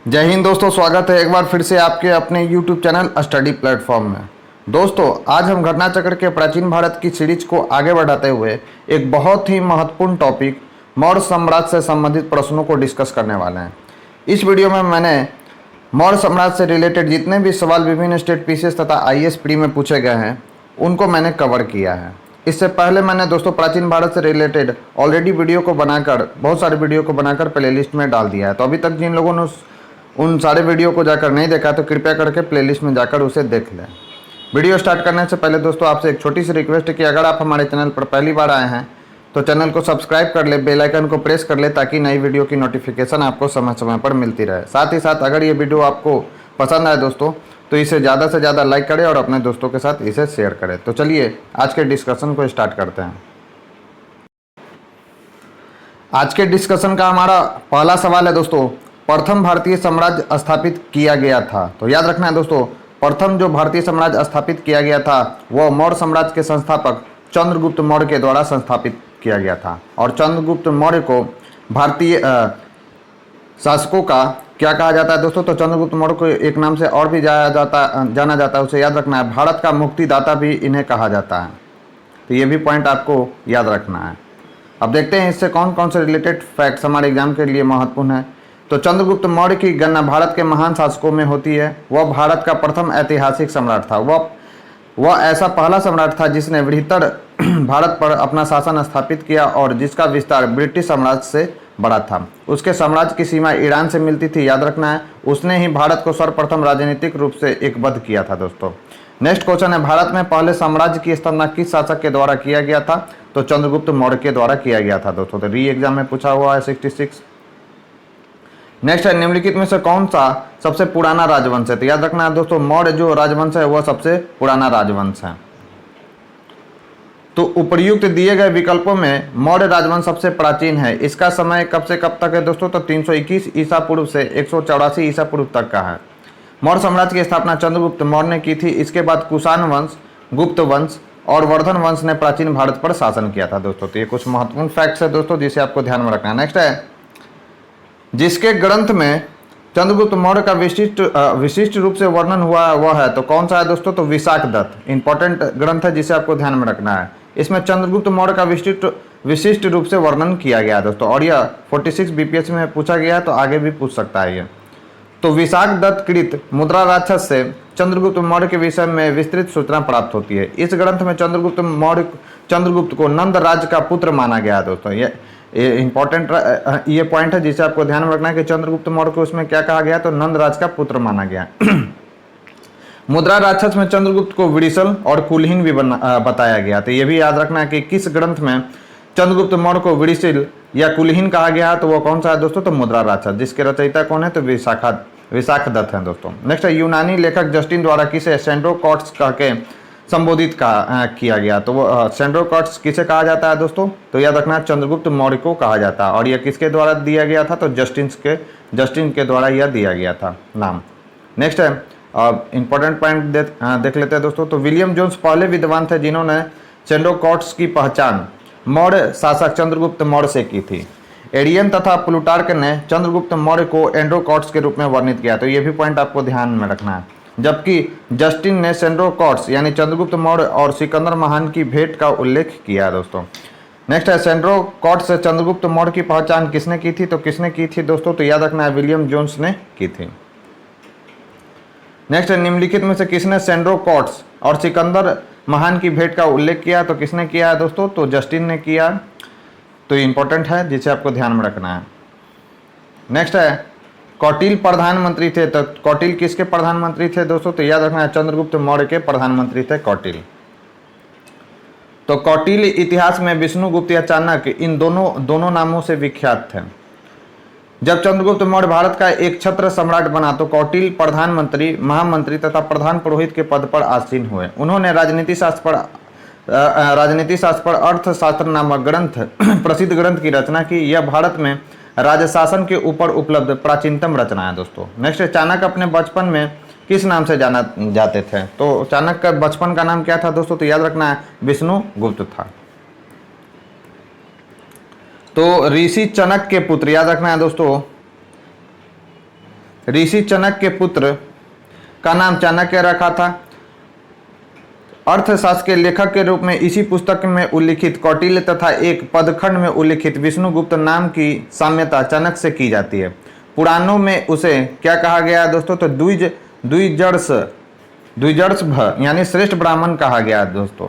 जय हिंद दोस्तों, स्वागत है एक बार फिर से आपके अपने YouTube चैनल स्टडी प्लेटफॉर्म में। दोस्तों, आज हम घटना चक्र के प्राचीन भारत की सीरीज को आगे बढ़ाते हुए एक बहुत ही महत्वपूर्ण टॉपिक मौर्य साम्राज्य से संबंधित प्रश्नों को डिस्कस करने वाले हैं। इस वीडियो में मैंने मौर्य साम्राज्य से रिलेटेड जितने भी सवाल विभिन्न स्टेट पीसीएस तथा आईएएस प्री में पूछे गए हैं उनको मैंने कवर किया है। इससे पहले मैंने दोस्तों प्राचीन भारत से रिलेटेड ऑलरेडी वीडियो को बनाकर बहुत सारे वीडियो को बनाकर प्लेलिस्ट में डाल दिया है। तो अभी तक जिन लोगों ने उन सारे वीडियो को जाकर नहीं देखा तो कृपया करके प्लेलिस्ट में जाकर उसे देख लें। वीडियो स्टार्ट करने से पहले दोस्तों आपसे एक छोटी सी रिक्वेस्ट है कि अगर आप हमारे चैनल पर पहली बार आए हैं तो चैनल को सब्सक्राइब कर ले, बेल आइकन को प्रेस कर ले ताकि नई वीडियो की नोटिफिकेशन आपको समय समय पर मिलती रहे। साथ ही साथ अगर ये वीडियो आपको पसंद आए दोस्तों तो इसे ज़्यादा से ज़्यादा लाइक करें और अपने दोस्तों के साथ इसे शेयर करें। तो चलिए आज के डिस्कशन को स्टार्ट करते हैं। आज के डिस्कशन का हमारा पहला सवाल है दोस्तों, प्रथम भारतीय साम्राज्य स्थापित किया गया था। तो याद रखना है दोस्तों, प्रथम जो भारतीय साम्राज्य स्थापित किया गया था वह मौर्य साम्राज्य के संस्थापक चंद्रगुप्त मौर्य के द्वारा संस्थापित किया गया था। और चंद्रगुप्त मौर्य को भारतीय शासकों का क्या कहा जाता है दोस्तों? तो चंद्रगुप्त मौर्य को एक नाम से और भी जाना जाता है, उसे याद रखना है। भारत का मुक्तिदाता भी इन्हें कहा जाता है। तो ये भी पॉइंट आपको याद रखना है। अब देखते हैं इससे कौन कौन से रिलेटेड फैक्ट्स हमारे एग्जाम के लिए महत्वपूर्ण है। तो चंद्रगुप्त मौर्य की गणना भारत के महान शासकों में होती है। वह भारत का प्रथम ऐतिहासिक सम्राट था। वह ऐसा पहला सम्राट था जिसने बृहत्तर भारत पर अपना शासन स्थापित किया और जिसका विस्तार ब्रिटिश साम्राज्य से बड़ा था। उसके साम्राज्य की सीमा ईरान से मिलती थी, याद रखना है। उसने ही भारत को सर्वप्रथम राजनीतिक रूप से एकबद्ध किया था दोस्तों। नेक्स्ट क्वेश्चन है, भारत में पहले साम्राज्य की स्थापना किस शासक के द्वारा किया गया था? तो चंद्रगुप्त मौर्य के द्वारा किया गया था दोस्तों। तो री एग्जाम में पूछा हुआ है 66। नेक्स्ट है, निम्नलिखित में से कौन सा सबसे पुराना राजवंश है? तो याद रखना है दोस्तों, मौर्य जो राजवंश है वह सबसे पुराना राजवंश है। तो उपर्युक्त दिए गए विकल्पों में मौर्य राजवंश सबसे प्राचीन है। इसका समय कब से कब तक है दोस्तों? तो 321 ईसा पूर्व से 184 ईसा पूर्व तक का है। मौर्य साम्राज्य की स्थापना चंद्रगुप्त मौर्य ने की थी। इसके बाद कुषाण वंश, गुप्त वंश और वर्धन वंश ने प्राचीन भारत पर शासन किया था दोस्तों। तो ये कुछ महत्वपूर्ण फैक्ट्स है दोस्तों जिसे आपको ध्यान में रखना है। नेक्स्ट है, जिसके ग्रंथ में चंद्रगुप्त मौर्य का विशिष्ट रूप से वर्णन हुआ है वह है, तो कौन सा है दोस्तों? तो विशाखदत्त। इंपॉर्टेंट ग्रंथ है जिसे आपको ध्यान में रखना है। इसमें चंद्रगुप्त मौर्य का विशिष्ट रूप से वर्णन किया गया है दोस्तों। और यह 46 बीपीएस में पूछा गया है, तो आगे भी पूछ सकता है ये। तो विशाखदत्त कृत मुद्रा राक्षस से चंद्रगुप्त मौर्य के विषय में विस्तृत सूचना प्राप्त होती है। इस ग्रंथ में चंद्रगुप्त को नंद राज्य का पुत्र माना गया है दोस्तों। ये इंपॉर्टेंट ये पॉइंट है जिसे आपको ध्यान में रखना है कि चंद्रगुप्त मौर्य को उसमें क्या कहा गया? तो नंद राज का पुत्र माना गया। मुद्रा राक्षस में चंद्रगुप्त को विडिशल और कुलहीन भी बताया गया। तो ये भी याद रखना है कि किस ग्रंथ में चंद्रगुप्त मौर्य को विडिशल या कुलहीन कहा गया तो वो कौन सा है दोस्तों? तो मुद्रा राक्षस, जिसके रचयिता कौन है? तो विशाखदत्त है दोस्तों। नेक्स्ट है, यूनानी लेखक जस्टिन द्वारा किसे सेंड्रोकॉट्स कह के संबोधित किया गया? तो वो सेंड्रोकॉट्स किसे कहा जाता है दोस्तों? तो याद रखना चंद्रगुप्त मौर्य को कहा जाता है। और यह किसके द्वारा दिया गया था? तो जस्टिन के द्वारा यह दिया गया था नाम। नेक्स्ट है, इंपॉर्टेंट पॉइंट देख लेते हैं दोस्तों। तो विलियम जोन्स पहले विद्वान थे जिन्होंने सेंड्रोकॉट्स की पहचान मौर्य शासक चंद्रगुप्त मौर्य से की थी। एरियन तथा प्लूटार्क ने चंद्रगुप्त मौर्य को एंड्रोकॉट्स के रूप में वर्णित किया। तो ये भी पॉइंट आपको ध्यान में रखना है। जबकि जस्टिन ने सेंड्रोकॉट्स यानी चंद्रगुप्त मौर्य और सिकंदर महान की भेंट का उल्लेख किया है दोस्तों। नेक्स्ट है, सेंड्रोकॉट्स से चंद्रगुप्त मौर्य की पहचान किसने की थी? तो किसने की थी दोस्तों? तो याद रखना है विलियम जोन्स ने की थी। नेक्स्ट है, निम्नलिखित में से किसने सेंड्रोकॉट्स और सिकंदर महान की भेंट का उल्लेख किया? तो किसने किया है दोस्तों? तो जस्टिन ने किया। तो इंपॉर्टेंट है जिसे आपको ध्यान में रखना है। नेक्स्ट है, कौटिल्य प्रधानमंत्री थे। तो कौटिल्य किसके प्रधानमंत्री थे दोस्तों? तो याद रखना है चंद्रगुप्त मौर्य के प्रधानमंत्री थे कौटिल्य। तो कौटिल्य इतिहास में विष्णुगुप्त या चाणक्य इन दोनों नामों से विख्यात थे। जब चंद्रगुप्त मौर्य भारत का एक छत्र सम्राट बना तो कौटिल्य प्रधानमंत्री, महामंत्री तथा प्रधान पुरोहित के पद पर आसीन हुए। उन्होंने राजनीति शास्त्र पर अर्थशास्त्र नामक प्रसिद्ध ग्रंथ की रचना की। यह भारत में राजशासन के ऊपर उपलब्ध प्राचीनतम रचना है दोस्तों। नेक्स्ट, चाणक्य अपने बचपन में किस नाम से जाना जाते थे? तो चाणक्य का बचपन का नाम क्या था दोस्तों? तो याद रखना है विष्णुगुप्त था। तो ऋषि चाणक्य के पुत्र, याद रखना है दोस्तों ऋषि चाणक्य के पुत्र का नाम चाणक्य रखा था। अर्थशास्त्र के लेखक के रूप में इसी पुस्तक में उल्लिखित कौटिल्य तथा एक पदखंड में उल्लिखित विष्णुगुप्त नाम की साम्यता चाणक्य से की जाती है। पुराणों में उसे क्या कहा गया है दोस्तों? तो द्विजर्ष यानी श्रेष्ठ ब्राह्मण कहा गया है दोस्तों।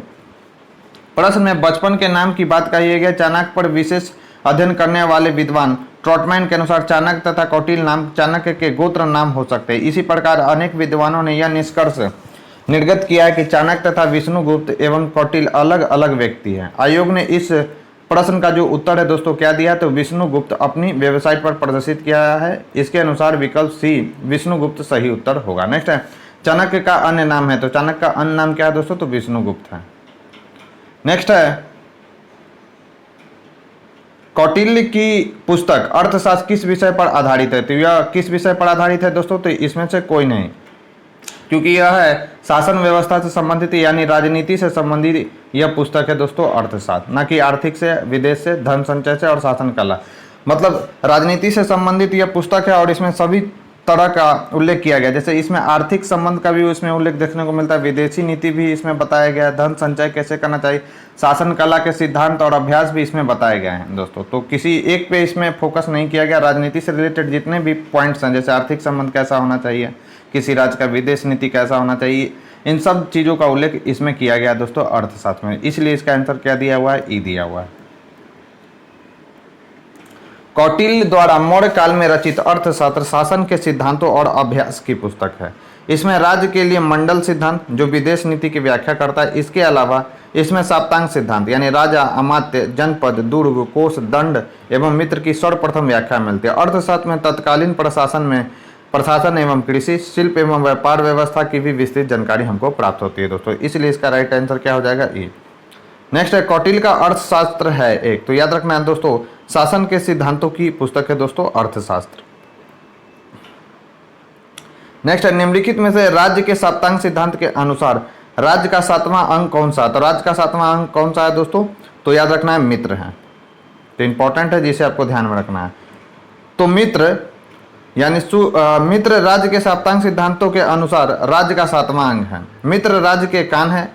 प्रश्न में बचपन के नाम की बात कही गई। चाणक्य पर विशेष अध्ययन करने वाले विद्वान ट्रॉटमैन के अनुसार चाणक्य तथा कौटिल्य नाम चाणक्य के गोत्र नाम हो सकते हैं। इसी प्रकार अनेक विद्वानों ने यह निष्कर्ष निर्गत किया है कि चाणक्य तथा विष्णुगुप्त एवं कौटिल्य अलग अलग व्यक्ति हैं। आयोग ने इस प्रश्न का जो उत्तर है दोस्तों क्या दिया? तो विष्णुगुप्त अपनी वेबसाइट पर प्रदर्शित किया है। इसके अनुसार विकल्प सी विष्णुगुप्त सही उत्तर होगा। नेक्स्ट है चाणक्य का अन्य नाम है। तो चाणक्य का अन्य नाम क्या है दोस्तों? तो विष्णुगुप्त है। नेक्स्ट है कौटिल्य की पुस्तक अर्थशास्त्र किस विषय पर आधारित है? तो यह किस विषय पर आधारित है दोस्तों? तो इसमें से कोई नहीं, क्योंकि यह है शासन व्यवस्था से संबंधित यानी राजनीति से संबंधित यह पुस्तक है दोस्तों अर्थशास्त्र, ना कि आर्थिक से, विदेश से, धन संचय से और शासन कला। मतलब राजनीति से संबंधित यह पुस्तक है और इसमें सभी तरह का उल्लेख किया गया। जैसे इसमें आर्थिक संबंध का भी इसमें उल्लेख देखने को मिलता है, विदेशी नीति भी इसमें बताया गया है, धन संचय कैसे करना चाहिए, शासन कला के सिद्धांत और अभ्यास भी इसमें बताए गए हैं दोस्तों। तो किसी एक पे इसमें फोकस नहीं किया गया। राजनीति से रिलेटेड जितने भी पॉइंट्स हैं, जैसे आर्थिक संबंध कैसा होना चाहिए, किसी राज्य का विदेश नीति कैसा होना चाहिए, इन सब चीज़ों का उल्लेख इसमें किया गया दोस्तों अर्थशास्त्र में। इसलिए इसका आंसर क्या दिया हुआ है? ई दिया हुआ है। कौटिल्य द्वारा मौर्य काल में रचित अर्थशास्त्र शासन के सिद्धांतों और अभ्यास की पुस्तक है। इसमें राज्य के लिए मंडल सिद्धांत जो विदेश नीति की व्याख्या करता है, इसके अलावा इसमें साप्तांग सिद्धांत यानी राजा, अमात्य, जनपद, दुर्ग, कोष, दंड एवं मित्र की सर्वप्रथम व्याख्या मिलती है। अर्थशास्त्र में तत्कालीन प्रशासन एवं कृषि, शिल्प एवं व्यापार व्यवस्था की भी विस्तृत जानकारी हमको प्राप्त होती है दोस्तों। इसलिए इसका राइट आंसर क्या हो जाएगा? ई। नेक्स्ट है कौटिल्य का अर्थशास्त्र है एक। तो याद रखना है दोस्तों, शासन के सिद्धांतों की पुस्तक है दोस्तों अर्थशास्त्र। नेक्स्ट है निम्नलिखित में से राज्य के साप्तांग सिद्धांत के अनुसार राज्य का 7वां अंग कौन सा? तो राज्य का 7वां अंग कौन सा है दोस्तों? तो याद रखना है मित्र है। तो इंपॉर्टेंट है, जिसे आपको ध्यान में रखना है। तो मित्र यानी मित्र राज्य के साप्तांग सिद्धांतों के अनुसार राज्य का 7वां अंग है। मित्र राज्य के कान है।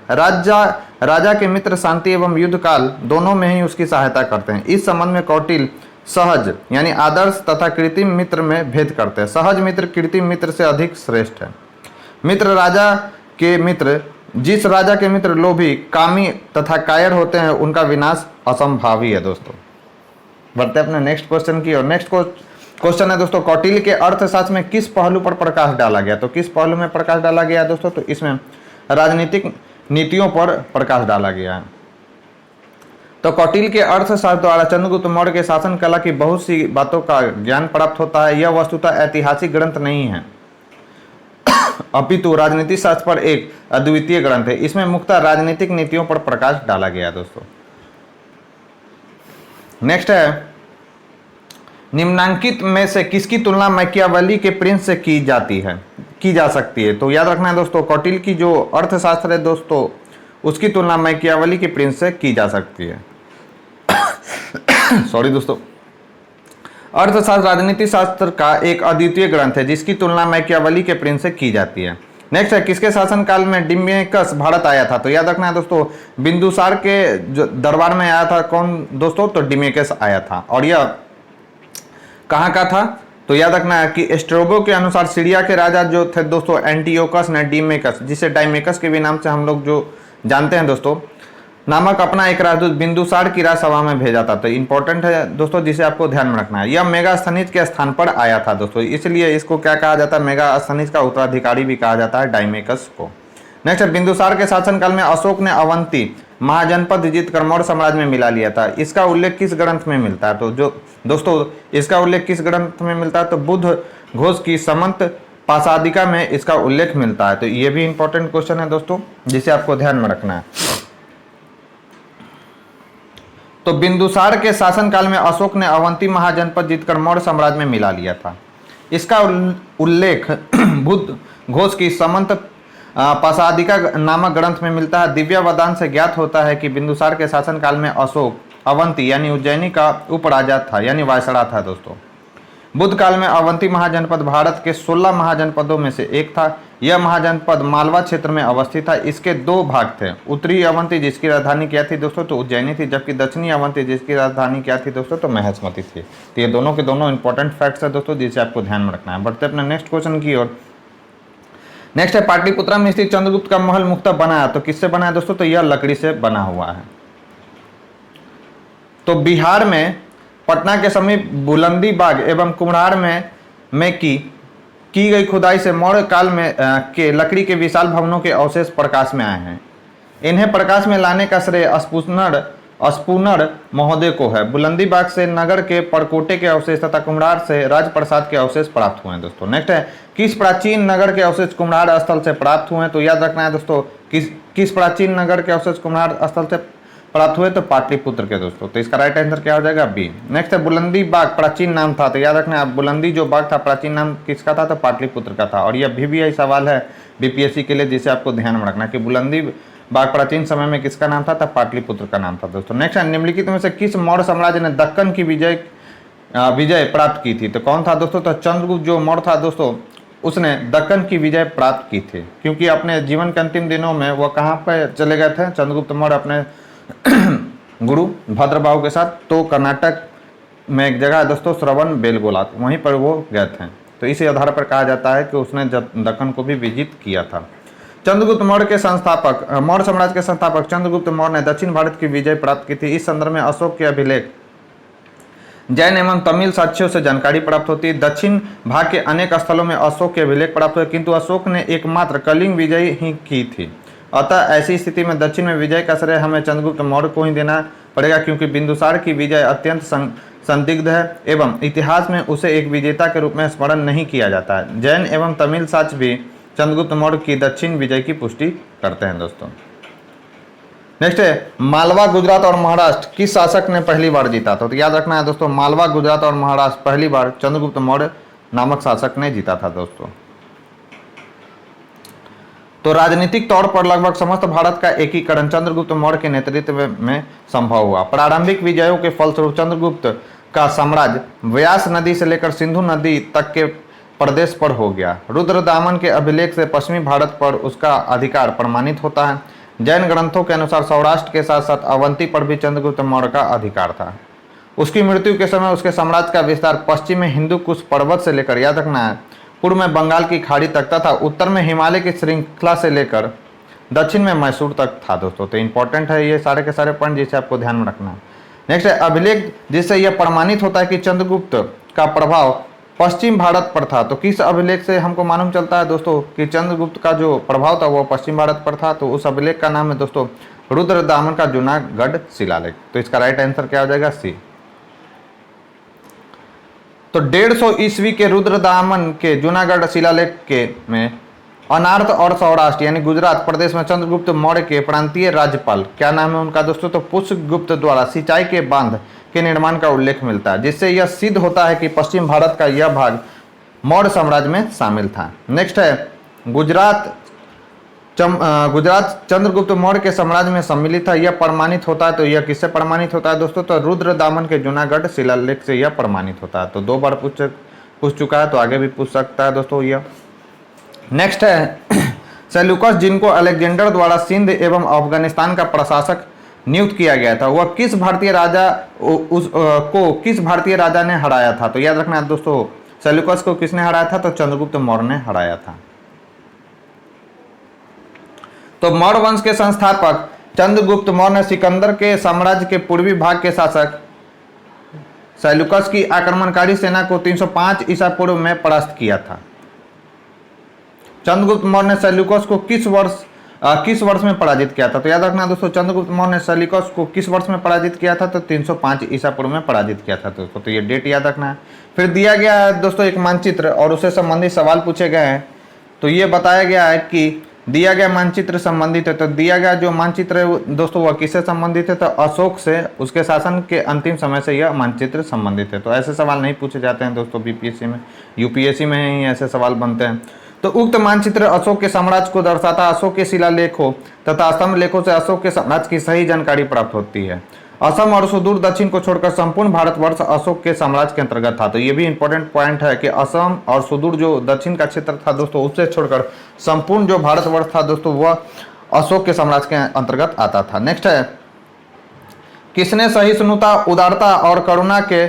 राजा के मित्र शांति एवं युद्ध काल दोनों में ही उसकी सहायता करते हैं। इस संबंध में कौटिल्य सहज यानी आदर्श तथा कृत्रिम मित्र में भेद करते हैं। सहज मित्र कृत्रिम मित्र से अधिक श्रेष्ठ है। मित्र राजा के मित्र, जिस राजा के मित्र लोभी, कामी तथा कायर होते हैं, उनका विनाश असंभावी है दोस्तों। बढ़ते अपने नेक्स्ट क्वेश्चन की ओर। नेक्स्ट क्वेश्चन है दोस्तों, कौटिल्य के अर्थशास्त्र में किस पहलू पर प्रकाश डाला गया? तो किस पहलू में प्रकाश डाला गया दोस्तों? तो इसमें राजनीतिक नीतियों पर प्रकाश डाला गया है। तो कौटिल्य के अर्थशास्त्र द्वारा चंद्रगुप्त मौर्य के शासन कला की बहुत सी बातों का ज्ञान प्राप्त होता है। यह वस्तुतः ऐतिहासिक ग्रंथ नहीं है, अपितु राजनीति शास्त्र पर एक अद्वितीय ग्रंथ है। इसमें मुख्यतः राजनीतिक नीतियों पर प्रकाश डाला गया दोस्तों। नेक्स्ट है निम्नांकित में से किसकी तुलना मैकियावेली के प्रिंस से की जा सकती है? तो याद रखना है दोस्तों, कौटिल्य की जो अर्थशास्त्र है दोस्तों, उसकी तुलना मैकियावेली के प्रिंस से की जा सकती है। सॉरी दोस्तों, अर्थशास्त्र राजनीति शास्त्र का एक अद्वितीय ग्रंथ है जिसकी तुलना मैकियावेली के प्रिंस से की जाती है। नेक्स्ट है किसके शासनकाल में डिमेकस भारत आया था? तो याद रखना है दोस्तों, बिंदुसार के जो दरबार में आया था कौन दोस्तों? तो डिमेकस आया था। और यह कहाँ का था? तो याद रखना है कि स्ट्रोबो के अनुसार सीरिया के राजा जो थे दोस्तों एंटियोकस ने डिमेकस, जिसे डाइमेकस के भी नाम से हम लोग जो जानते हैं दोस्तों, नामक अपना एक राजदूत बिंदुसार की राजसभा में भेजा था। तो इंपॉर्टेंट है दोस्तों, जिसे आपको ध्यान में रखना है। यह मेगास्थनीज के स्थान पर आया था दोस्तों, इसलिए इसको क्या कहा जाता है? मेगास्थनीज का उत्तराधिकारी भी कहा जाता है डाइमेकस को। नेक्स्ट, बिंदुसार के शासनकाल में अशोक ने अवंती महाजनपद जीतकर मौर्य साम्राज्य में मिला लिया था। इसका उल्लेख किस ग्रंथ में मिलता है? तो जो दोस्तों इसका उल्लेख किस ग्रंथ में मिलता है? तो बुद्ध घोष की समंत पासादिका में इसका उल्लेख मिलता है। तो ये भी इंपॉर्टेंट क्वेश्चन है दोस्तों, जिसे आपको ध्यान में रखना है। तो बिंदुसार के शासनकाल में अशोक ने अवंती महाजनपद जीतकर मौर्य साम्राज्य में मिला लिया था। इसका उल्लेख बुद्ध घोष की समंत पासादिका नामक ग्रंथ में मिलता है। दिव्यावदान से ज्ञात होता है कि बिंदुसार के शासनकाल में अशोक अवंती यानी उज्जैनी का उपराजा था, यानी वायसड़ा था दोस्तों। बुद्ध काल में अवंती महाजनपद भारत के 16 महाजनपदों में से एक था। यह महाजनपद मालवा क्षेत्र में अवस्थित था। इसके दो भाग थे, उत्तरी अवंती जिसकी राजधानी क्या थी दोस्तों, तो उज्जैनी थी, जबकि दक्षिणी अवंती जिसकी राजधानी क्या थी दोस्तों, तो महेशमती थी। तो ये दोनों के दोनों इंपॉर्टेंट फैक्ट्स है दोस्तों, जिसे आपको ध्यान में रखना है। बढ़ते अपने नेक्स्ट क्वेश्चन की ओर। नेक्स्ट है, पाटलिपुत्रा में स्थित चंद्रगुप्त का महल मुख्यतः बनाया, तो किससे बनाया दोस्तों, तो यह लकड़ी से बना हुआ है। तो बिहार में पटना के समीप बुलंदी बाग एवं कुम्हरार में की गई खुदाई से मौर्य काल में के लकड़ी के विशाल भवनों के अवशेष प्रकाश में आए हैं। इन्हें प्रकाश में लाने का श्रेय अस्पुनर महोदय को है। बुलंदी बाग से नगर के परकोटे के अवशेष तथा कुम्हरार से राजप्रसाद के अवशेष प्राप्त हुए हैं दोस्तों। नेक्स्ट है, किस प्राचीन नगर के अवशेष कुम्हरार स्थल से प्राप्त हुए हैं, तो याद रखना है दोस्तों, किस प्राचीन नगर के अवशेष कुम्हरार स्थल से प्राप्त हुए, तो पाटलिपुत्र के दोस्तों। तो इसका राइट आंसर क्या हो जाएगा, बी। नेक्स्ट है, बुलंदी बाग प्राचीन नाम था, तो याद रखना है, बुलंदी जो बाग था प्राचीन नाम किसका था, तो पाटलिपुत्र का था। और यह भी सवाल है बीपीएससी के लिए, जिसे आपको ध्यान में रखना कि बुलंदी बाग प्राचीन समय में किसका नाम था, तो पाटलिपुत्र का नाम था दोस्तों। नेक्स्ट है, निम्नलिखित में से किस मौर्य साम्राज्य ने दक्कन की विजय प्राप्त की थी, तो कौन था दोस्तों, तो चंद्रगुप्त जो मौर्य था दोस्तों, उसने दक्कन की विजय प्राप्त की थी, क्योंकि अपने जीवन के अंतिम दिनों में वह कहाँ पर चले गए थे चंद्रगुप्त मौर्य, अपने गुरु भद्रबाहु के साथ, तो कर्नाटक में एक जगह है दोस्तों श्रवण बेलगोला, वहीं पर वो गए थे। तो इसी आधार पर कहा जाता है कि उसने दक्कन को भी विजित किया था। चंद्रगुप्त मौर्य के संस्थापक, मौर्य साम्राज्य के संस्थापक चंद्रगुप्त मौर्य ने दक्षिण भारत की विजय प्राप्त की थी। इस संदर्भ में अशोक के अभिलेख, जैन एवं तमिल साक्ष्यों से जानकारी प्राप्त होती है। दक्षिण भाग के अनेक स्थलों में अशोक के अभिलेख प्राप्त हुए, किंतु अशोक ने एकमात्र कलिंग विजय ही की थी। अतः ऐसी स्थिति में दक्षिण में विजय का श्रेय हमें चंद्रगुप्त मौर्य को ही देना पड़ेगा, क्योंकि बिंदुसार की विजय अत्यंत संदिग्ध है एवं इतिहास में उसे एक विजेता के रूप में स्मरण नहीं किया जाता है। जैन एवं तमिल साक्ष्य भी चंद्रगुप्त मौर्य की दक्षिण विजय की पुष्टि करते हैं दोस्तों। नेक्स्ट है, मालवा गुजरात और महाराष्ट्र किस शासक ने पहली बार जीता था, तो याद रखना है दोस्तों, मालवा गुजरात और महाराष्ट्र पहली बार चंद्रगुप्त मौर्य नामक शासक ने जीता था दोस्तों। तो राजनीतिक तौर पर लगभग समस्त भारत का एकीकरण चंद्रगुप्त मौर्य के नेतृत्व में संभव हुआ। प्रारंभिक विजयों के फलस्वरूप चंद्रगुप्त का साम्राज्य व्यास नदी से लेकर सिंधु नदी तक के प्रदेश पर हो गया। रुद्रदामन के अभिलेख से पश्चिमी भारत पर उसका अधिकार प्रमाणित होता है। जैन ग्रंथों के अनुसार सौराष्ट्र के साथ साथ अवंती पर भी चंद्रगुप्त मौर्य का अधिकार था। उसकी मृत्यु के समय उसके साम्राज्य का विस्तार पश्चिम में हिंदू कुश पर्वत से लेकर, याद रखना है, पूर्व में बंगाल की खाड़ी तक तथा उत्तर में हिमालय की श्रृंखला से लेकर दक्षिण में मैसूर तक था दोस्तों। तो इंपॉर्टेंट है ये सारे के सारे पॉइंट, जिसे आपको ध्यान में रखना है। नेक्स्ट है, अभिलेख जिससे यह प्रमाणित होता है कि चंद्रगुप्त का प्रभाव पश्चिम भारत पर था। तो किस अभिलेख से हमको मालूम चलता है दोस्तों कि चंद्रगुप्त का जो प्रभाव था वो पश्चिम भारत पर था, तो उस अभिलेख का नाम है दोस्तों रुद्रदामन का जूनागढ़ शिलालेख। तो इसका राइट आंसर क्या हो जाएगा, सी। तो 150 ईस्वी के रुद्रदामन के जूनागढ़ शिलालेख के में अनार्थ और सौराष्ट्र यानी गुजरात प्रदेश में चंद्रगुप्त मौर्य के प्रांतीय राज्यपाल, क्या नाम है उनका दोस्तों, तो पुष्यगुप्त द्वारा सिंचाई के बांध के निर्माण का उल्लेख मिलता है, जिससे यह सिद्ध होता है कि पश्चिम भारत का यह भाग मौर्य साम्राज्य में शामिल था। नेक्स्ट है, गुजरात चंद्रगुप्त मौर्य के साम्राज्य में सम्मिलित था, यह प्रमाणित होता है। तो यह किससे प्रमाणित होता है दोस्तों, तो रुद्रदामन के जूनागढ़ शिलालेख से यह प्रमाणित होता है। तो 2 बार पूछ चुका है, तो आगे भी पूछ सकता है दोस्तों यह। नेक्स्ट है, सेल्यूकस जिनको अलेक्जेंडर द्वारा सिंध एवं अफगानिस्तान का प्रशासक नियुक्त किया गया था, वह किस भारतीय राजा ने हराया था, तो याद रखना है दोस्तों, सेल्यूकस को किसने हराया था, तो चंद्रगुप्त मौर्य ने हराया था। तो मौर्य वंश के संस्थापक चंद्रगुप्त मौर्य ने सिकंदर के साम्राज्य के पूर्वी भाग के शासक सेल्यूकस की आक्रमणकारी सेना को 305 ईसा पूर्व में परास्त किया था। चंद्रगुप्त मौर्य ने सेल्यूकस को किस वर्ष में पराजित किया था, तो याद रखना दोस्तों, चंद्रगुप्त मौर्य ने सेल्यूकस को किस वर्ष में पराजित किया था, तो 305 ईसा पूर्व में पराजित किया था दोस्तों। तो ये डेट याद रखना है। फिर दिया गया है दोस्तों एक मानचित्र और उससे संबंधित सवाल पूछे गए हैं। तो ये बताया गया है कि दिया गया मानचित्र संबंधित है, तो दिया गया जो मानचित्र है दोस्तों वह किससे संबंधित है, तो अशोक से, उसके शासन के अंतिम समय से यह मानचित्र संबंधित है। तो ऐसे सवाल नहीं पूछे जाते हैं दोस्तों बीपीएससी में, यूपीएससी में ही ऐसे सवाल बनते हैं। तो उक्त मानचित्र अशोक के साम्राज्य को दर्शाता। अशोक के शिलालेखों तथा स्तंभ लेखों से अशोक के साम्राज्य की सही जानकारी प्राप्त होती है। असम और सुदूर दक्षिण को छोड़कर संपूर्ण भारतवर्ष अशोक के साम्राज्य के अंतर्गत था। तो ये भी इंपॉर्टेंट पॉइंट है कि असम और सुदूर जो दक्षिण का क्षेत्र था दोस्तों, उससे छोड़कर संपूर्ण जो भारतवर्ष था दोस्तों वह अशोक के साम्राज्य के अंतर्गत आता था। नेक्स्ट है, किसने सहिष्णुता, उदारता और करुणा के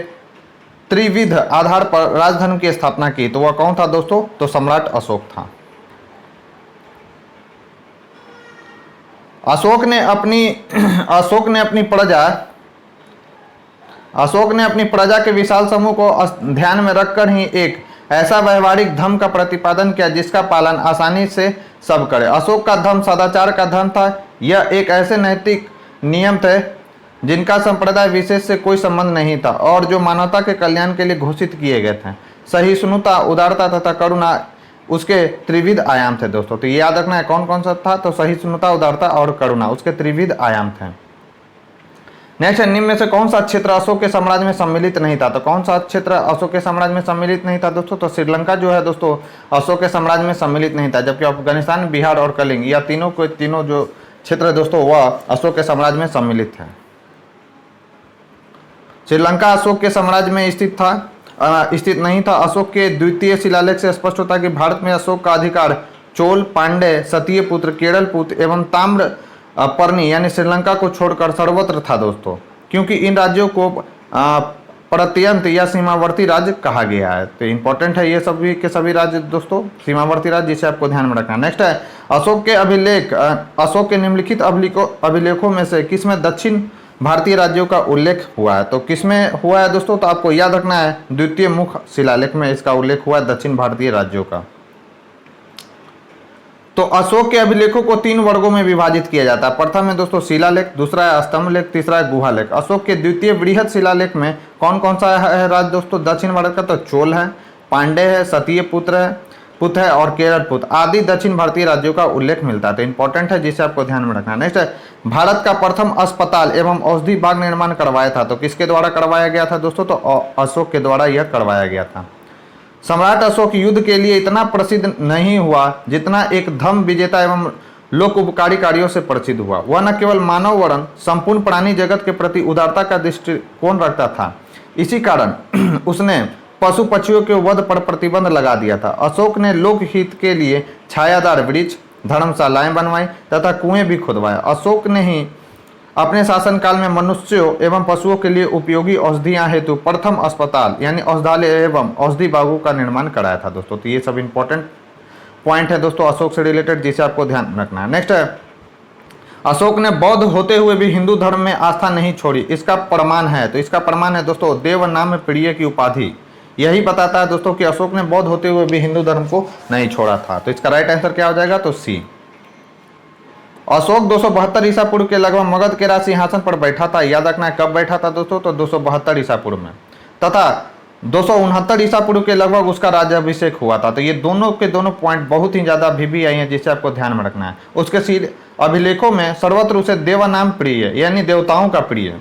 त्रिविध आधार पर राजधर्म की स्थापना की? तो वह कौन था दोस्तों? तो सम्राट अशोक था। अशोक ने अपनी प्रजा के विशाल समूह को ध्यान में रखकर ही एक ऐसा व्यवहारिक धर्म का प्रतिपादन किया जिसका पालन आसानी से सब करे। अशोक का धर्म सदाचार का धर्म था। यह एक ऐसे नैतिक नियम थे जिनका संप्रदाय विशेष से कोई संबंध नहीं था और जो मानवता के कल्याण के लिए घोषित किए गए थे। सहिष्णुता, उदारता तथा करुणा उसके त्रिविध आयाम थे दोस्तों। तो ये याद रखना है कौन कौन सा था? तो सहिष्णुता, उदारता और करुणा उसके त्रिविध आयाम थे। नेक्स्ट है, निम्न में से कौन सा क्षेत्र अशोक के साम्राज्य में सम्मिलित नहीं था? तो कौन सा क्षेत्र अशोक के साम्राज्य में सम्मिलित नहीं था दोस्तों? तो श्रीलंका जो है दोस्तों अशोक के साम्राज्य में सम्मिलित नहीं था, जबकि अफगानिस्तान, बिहार और कलिंग यह तीनों जो क्षेत्र है दोस्तों वह अशोक के साम्राज्य में सम्मिलित है। श्रीलंका अशोक के साम्राज्य में स्थित नहीं था। अशोक के द्वितीय शिलालेख से स्पष्ट होता है कि भारत में अशोक का अधिकार चोल, पांड्य, सतीयपुत्र, केरलपुत्र एवं ताम्रपर्णी यानी श्रीलंका को छोड़कर सर्वत्र था दोस्तों, क्योंकि इन राज्यों को प्रत्यंत या सीमावर्ती राज्य कहा गया है। तो इंपॉर्टेंट है ये सभी के सभी राज्य दोस्तों सीमावर्ती राज्य, जिसे आपको ध्यान में रखना। नेक्स्ट है, अशोक के निम्नलिखित अभिलेखों में से किसमें दक्षिण भारतीय राज्यों का उल्लेख हुआ है? तो किसमें हुआ है दोस्तों? तो आपको याद रखना है द्वितीय मुख्य शिलालेख में इसका उल्लेख हुआ है दक्षिण भारतीय राज्यों का। तो अशोक के अभिलेखों को 3 वर्गों में विभाजित किया जाता है। प्रथम है दोस्तों शिलालेख, दूसरा है स्तंभ लेख, तीसरा है गुहा लेख। अशोक के द्वितीय वृहद शिलालेख में कौन कौन सा है राज्य दोस्तों दक्षिण भारत का? तो चोल है, पांड्य है, सतीय पुत्र है और केरल पुत्र आदि दक्षिण भारतीय राज्यों का उल्लेख मिलता है। तो इंपॉर्टेंट है जिसे आपको ध्यान में रखना। नेक्स्ट है, भारत का प्रथम अस्पताल एवं औषधि बाग निर्माण करवाया था। तो किसके द्वारा करवाया गया था दोस्तों? तो अशोक के द्वारा यह करवाया गया था। सम्राट अशोक युद्ध के लिए इतना प्रसिद्ध नहीं हुआ जितना एक धर्म विजेता एवं लोक उपकारी कार्यों से प्रसिद्ध हुआ। वह न केवल मानव वर्ण संपूर्ण प्राणी जगत के प्रति उदारता का दृष्टिकोण रखता था, इसी कारण उसने पशु पक्षियों के वध पर प्रतिबंध लगा दिया था। अशोक ने लोकहित के लिए छायादार वृक्ष, धर्मशालाएं बनवाई तथा कुएं भी खुदवाए। अशोक ने ही अपने शासनकाल में मनुष्यों एवं पशुओं के लिए उपयोगी औषधियां हेतु प्रथम अस्पताल यानी औषधालय एवं औषधि बागों का निर्माण कराया था दोस्तों। तो ये सब इंपॉर्टेंट पॉइंट है दोस्तों अशोक से रिलेटेड, जिसे आपको ध्यान रखना है। नेक्स्ट है, अशोक ने बौद्ध होते हुए भी हिंदू धर्म में आस्था नहीं छोड़ी, इसका प्रमाण है? तो इसका प्रमाण है दोस्तों देवनाम प्रिय की उपाधि। यही बताता है दोस्तों कि अशोक ने बौद्ध होते हुए भी हिंदू धर्म को नहीं छोड़ा था। तो इसका राइट आंसर क्या हो जाएगा? तो सी। अशोक 272 ईसा पूर्व के लगभग मगध के राज सिंहासन पर बैठा था। याद रखना है कब बैठा था दोस्तों? तो 272 ईसा पूर्व में, तथा 269 ईसा पूर्व के लगभग उसका राज्याभिषेक हुआ था। तो ये दोनों के दोनों पॉइंट बहुत ही ज्यादा अभी आई हैं, जिसे आपको ध्यान में रखना है। उसके अभिलेखों में सर्वत्र उसे देवानाम प्रिय यानी देवताओं का प्रिय,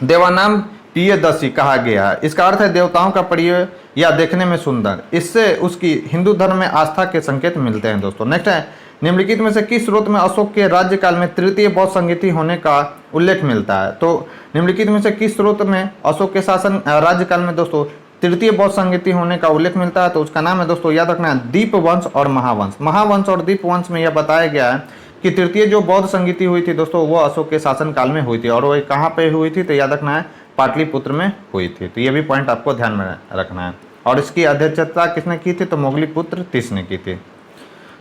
देवानाम प्रियदर्शी कहा गया है। इसका अर्थ है देवताओं का प्रिय या देखने में सुंदर। इससे उसकी हिंदू धर्म में आस्था के संकेत मिलते हैं दोस्तों। नेक्स्ट है, निम्नलिखित में से किस स्रोत में अशोक के राज्यकाल में तृतीय बौद्ध संगीति होने का उल्लेख मिलता है? तो निम्नलिखित में से किस स्रोत में अशोक के शासन राज्यकाल में दोस्तों तृतीय बौद्ध संगीति होने का उल्लेख मिलता है? तो उसका नाम है दोस्तों याद रखना है दीपवंश और महावंश। महावंश और दीपवंश में यह बताया गया है कि तृतीय जो बौद्ध संगीति हुई थी दोस्तों वो अशोक के शासनकाल में हुई थी, और वो कहाँ पे हुई थी? तो याद रखना है पाटलिपुत्र में हुई थी। तो ये भी पॉइंट आपको ध्यान में रखना है। और इसकी अध्यक्षता किसने की थी? तो मोगलीपुत्र तीस ने की थी।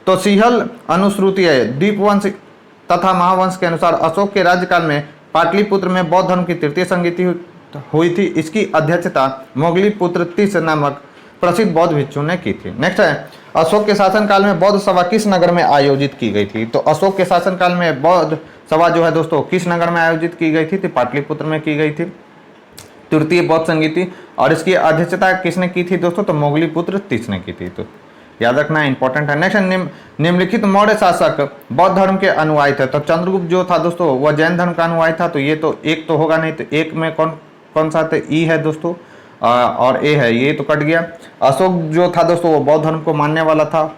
तो सिंहल अनुश्रुति है दीपवंश तथा महावंश के अनुसार अशोक के राज्यकाल में पाटलिपुत्र में बौद्ध धर्म की तृतीय संगीति हुई थी। इसकी अध्यक्षता मोगलीपुत्र तीस नामक प्रसिद्ध बौद्ध भिक्षु ने की थी। नेक्स्ट है, अशोक के शासनकाल में बौद्ध सभा किस नगर में आयोजित की गई थी? तो अशोक के शासनकाल में बौद्ध सभा जो है दोस्तों किस नगर में आयोजित की गई थी? तो पाटलिपुत्र में की गई थी तृतीय बौद्ध संगीति। और इसकी अध्यक्षता किसने की थी दोस्तों? तो मोगलीपुत्र तीस ने की थी। तो याद रखना इंपॉर्टेंट है। नेक्स्ट, निम्नलिखित मौर्य शासक बौद्ध धर्म के अनुयायी थे। तो चंद्रगुप्त जो था दोस्तों वह जैन धर्म का अनुयायी था। तो ये तो एक तो होगा नहीं, तो एक में कौन सा था? ई है दोस्तों और ए है, ये तो कट गया। अशोक जो था दोस्तों वो बौद्ध धर्म को मानने वाला था,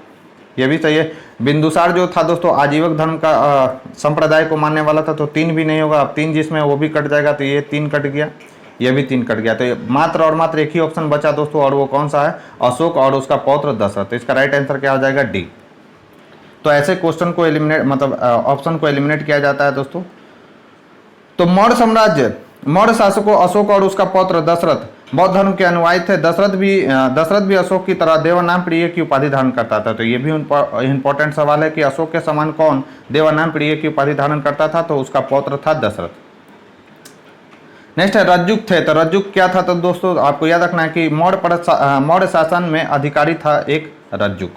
ये भी सही है। बिंदुसार जो था दोस्तों आजीवक धर्म का संप्रदाय को मानने वाला था, तो 3 भी नहीं होगा, अब 3 जिसमें वो भी कट जाएगा, तो ये 3 कट गया, ये भी 3 कट गया, तो मात्र और मात्र एक ही ऑप्शन बचा दोस्तों, और वो कौन सा है, अशोक और उसका पौत्र दशरथ। तो इसका राइट आंसर क्या हो जाएगा, डी। तो ऐसे क्वेश्चन को एलिमिनेट मतलब ऑप्शन को एलिमिनेट किया जाता है दोस्तों। तो मौर्य साम्राज्य, मौर्य शासकों अशोक और उसका पौत्र दशरथ बौद्ध धर्म के अनुयायी थे। दशरथ भी अशोक की तरह देवनाम प्रिय की उपाधि धारण करता था। तो ये भी इंपॉर्टेंट सवाल है कि अशोक के समान कौन देवनाम प्रिय की उपाधि धारण करता था, तो उसका पौत्र था दशरथ। नेक्स्ट है रज्जुक थे। तो रज्जुक क्या था, तो दोस्तों आपको याद रखना है कि मौर्य शासन में अधिकारी था एक रज्जुक।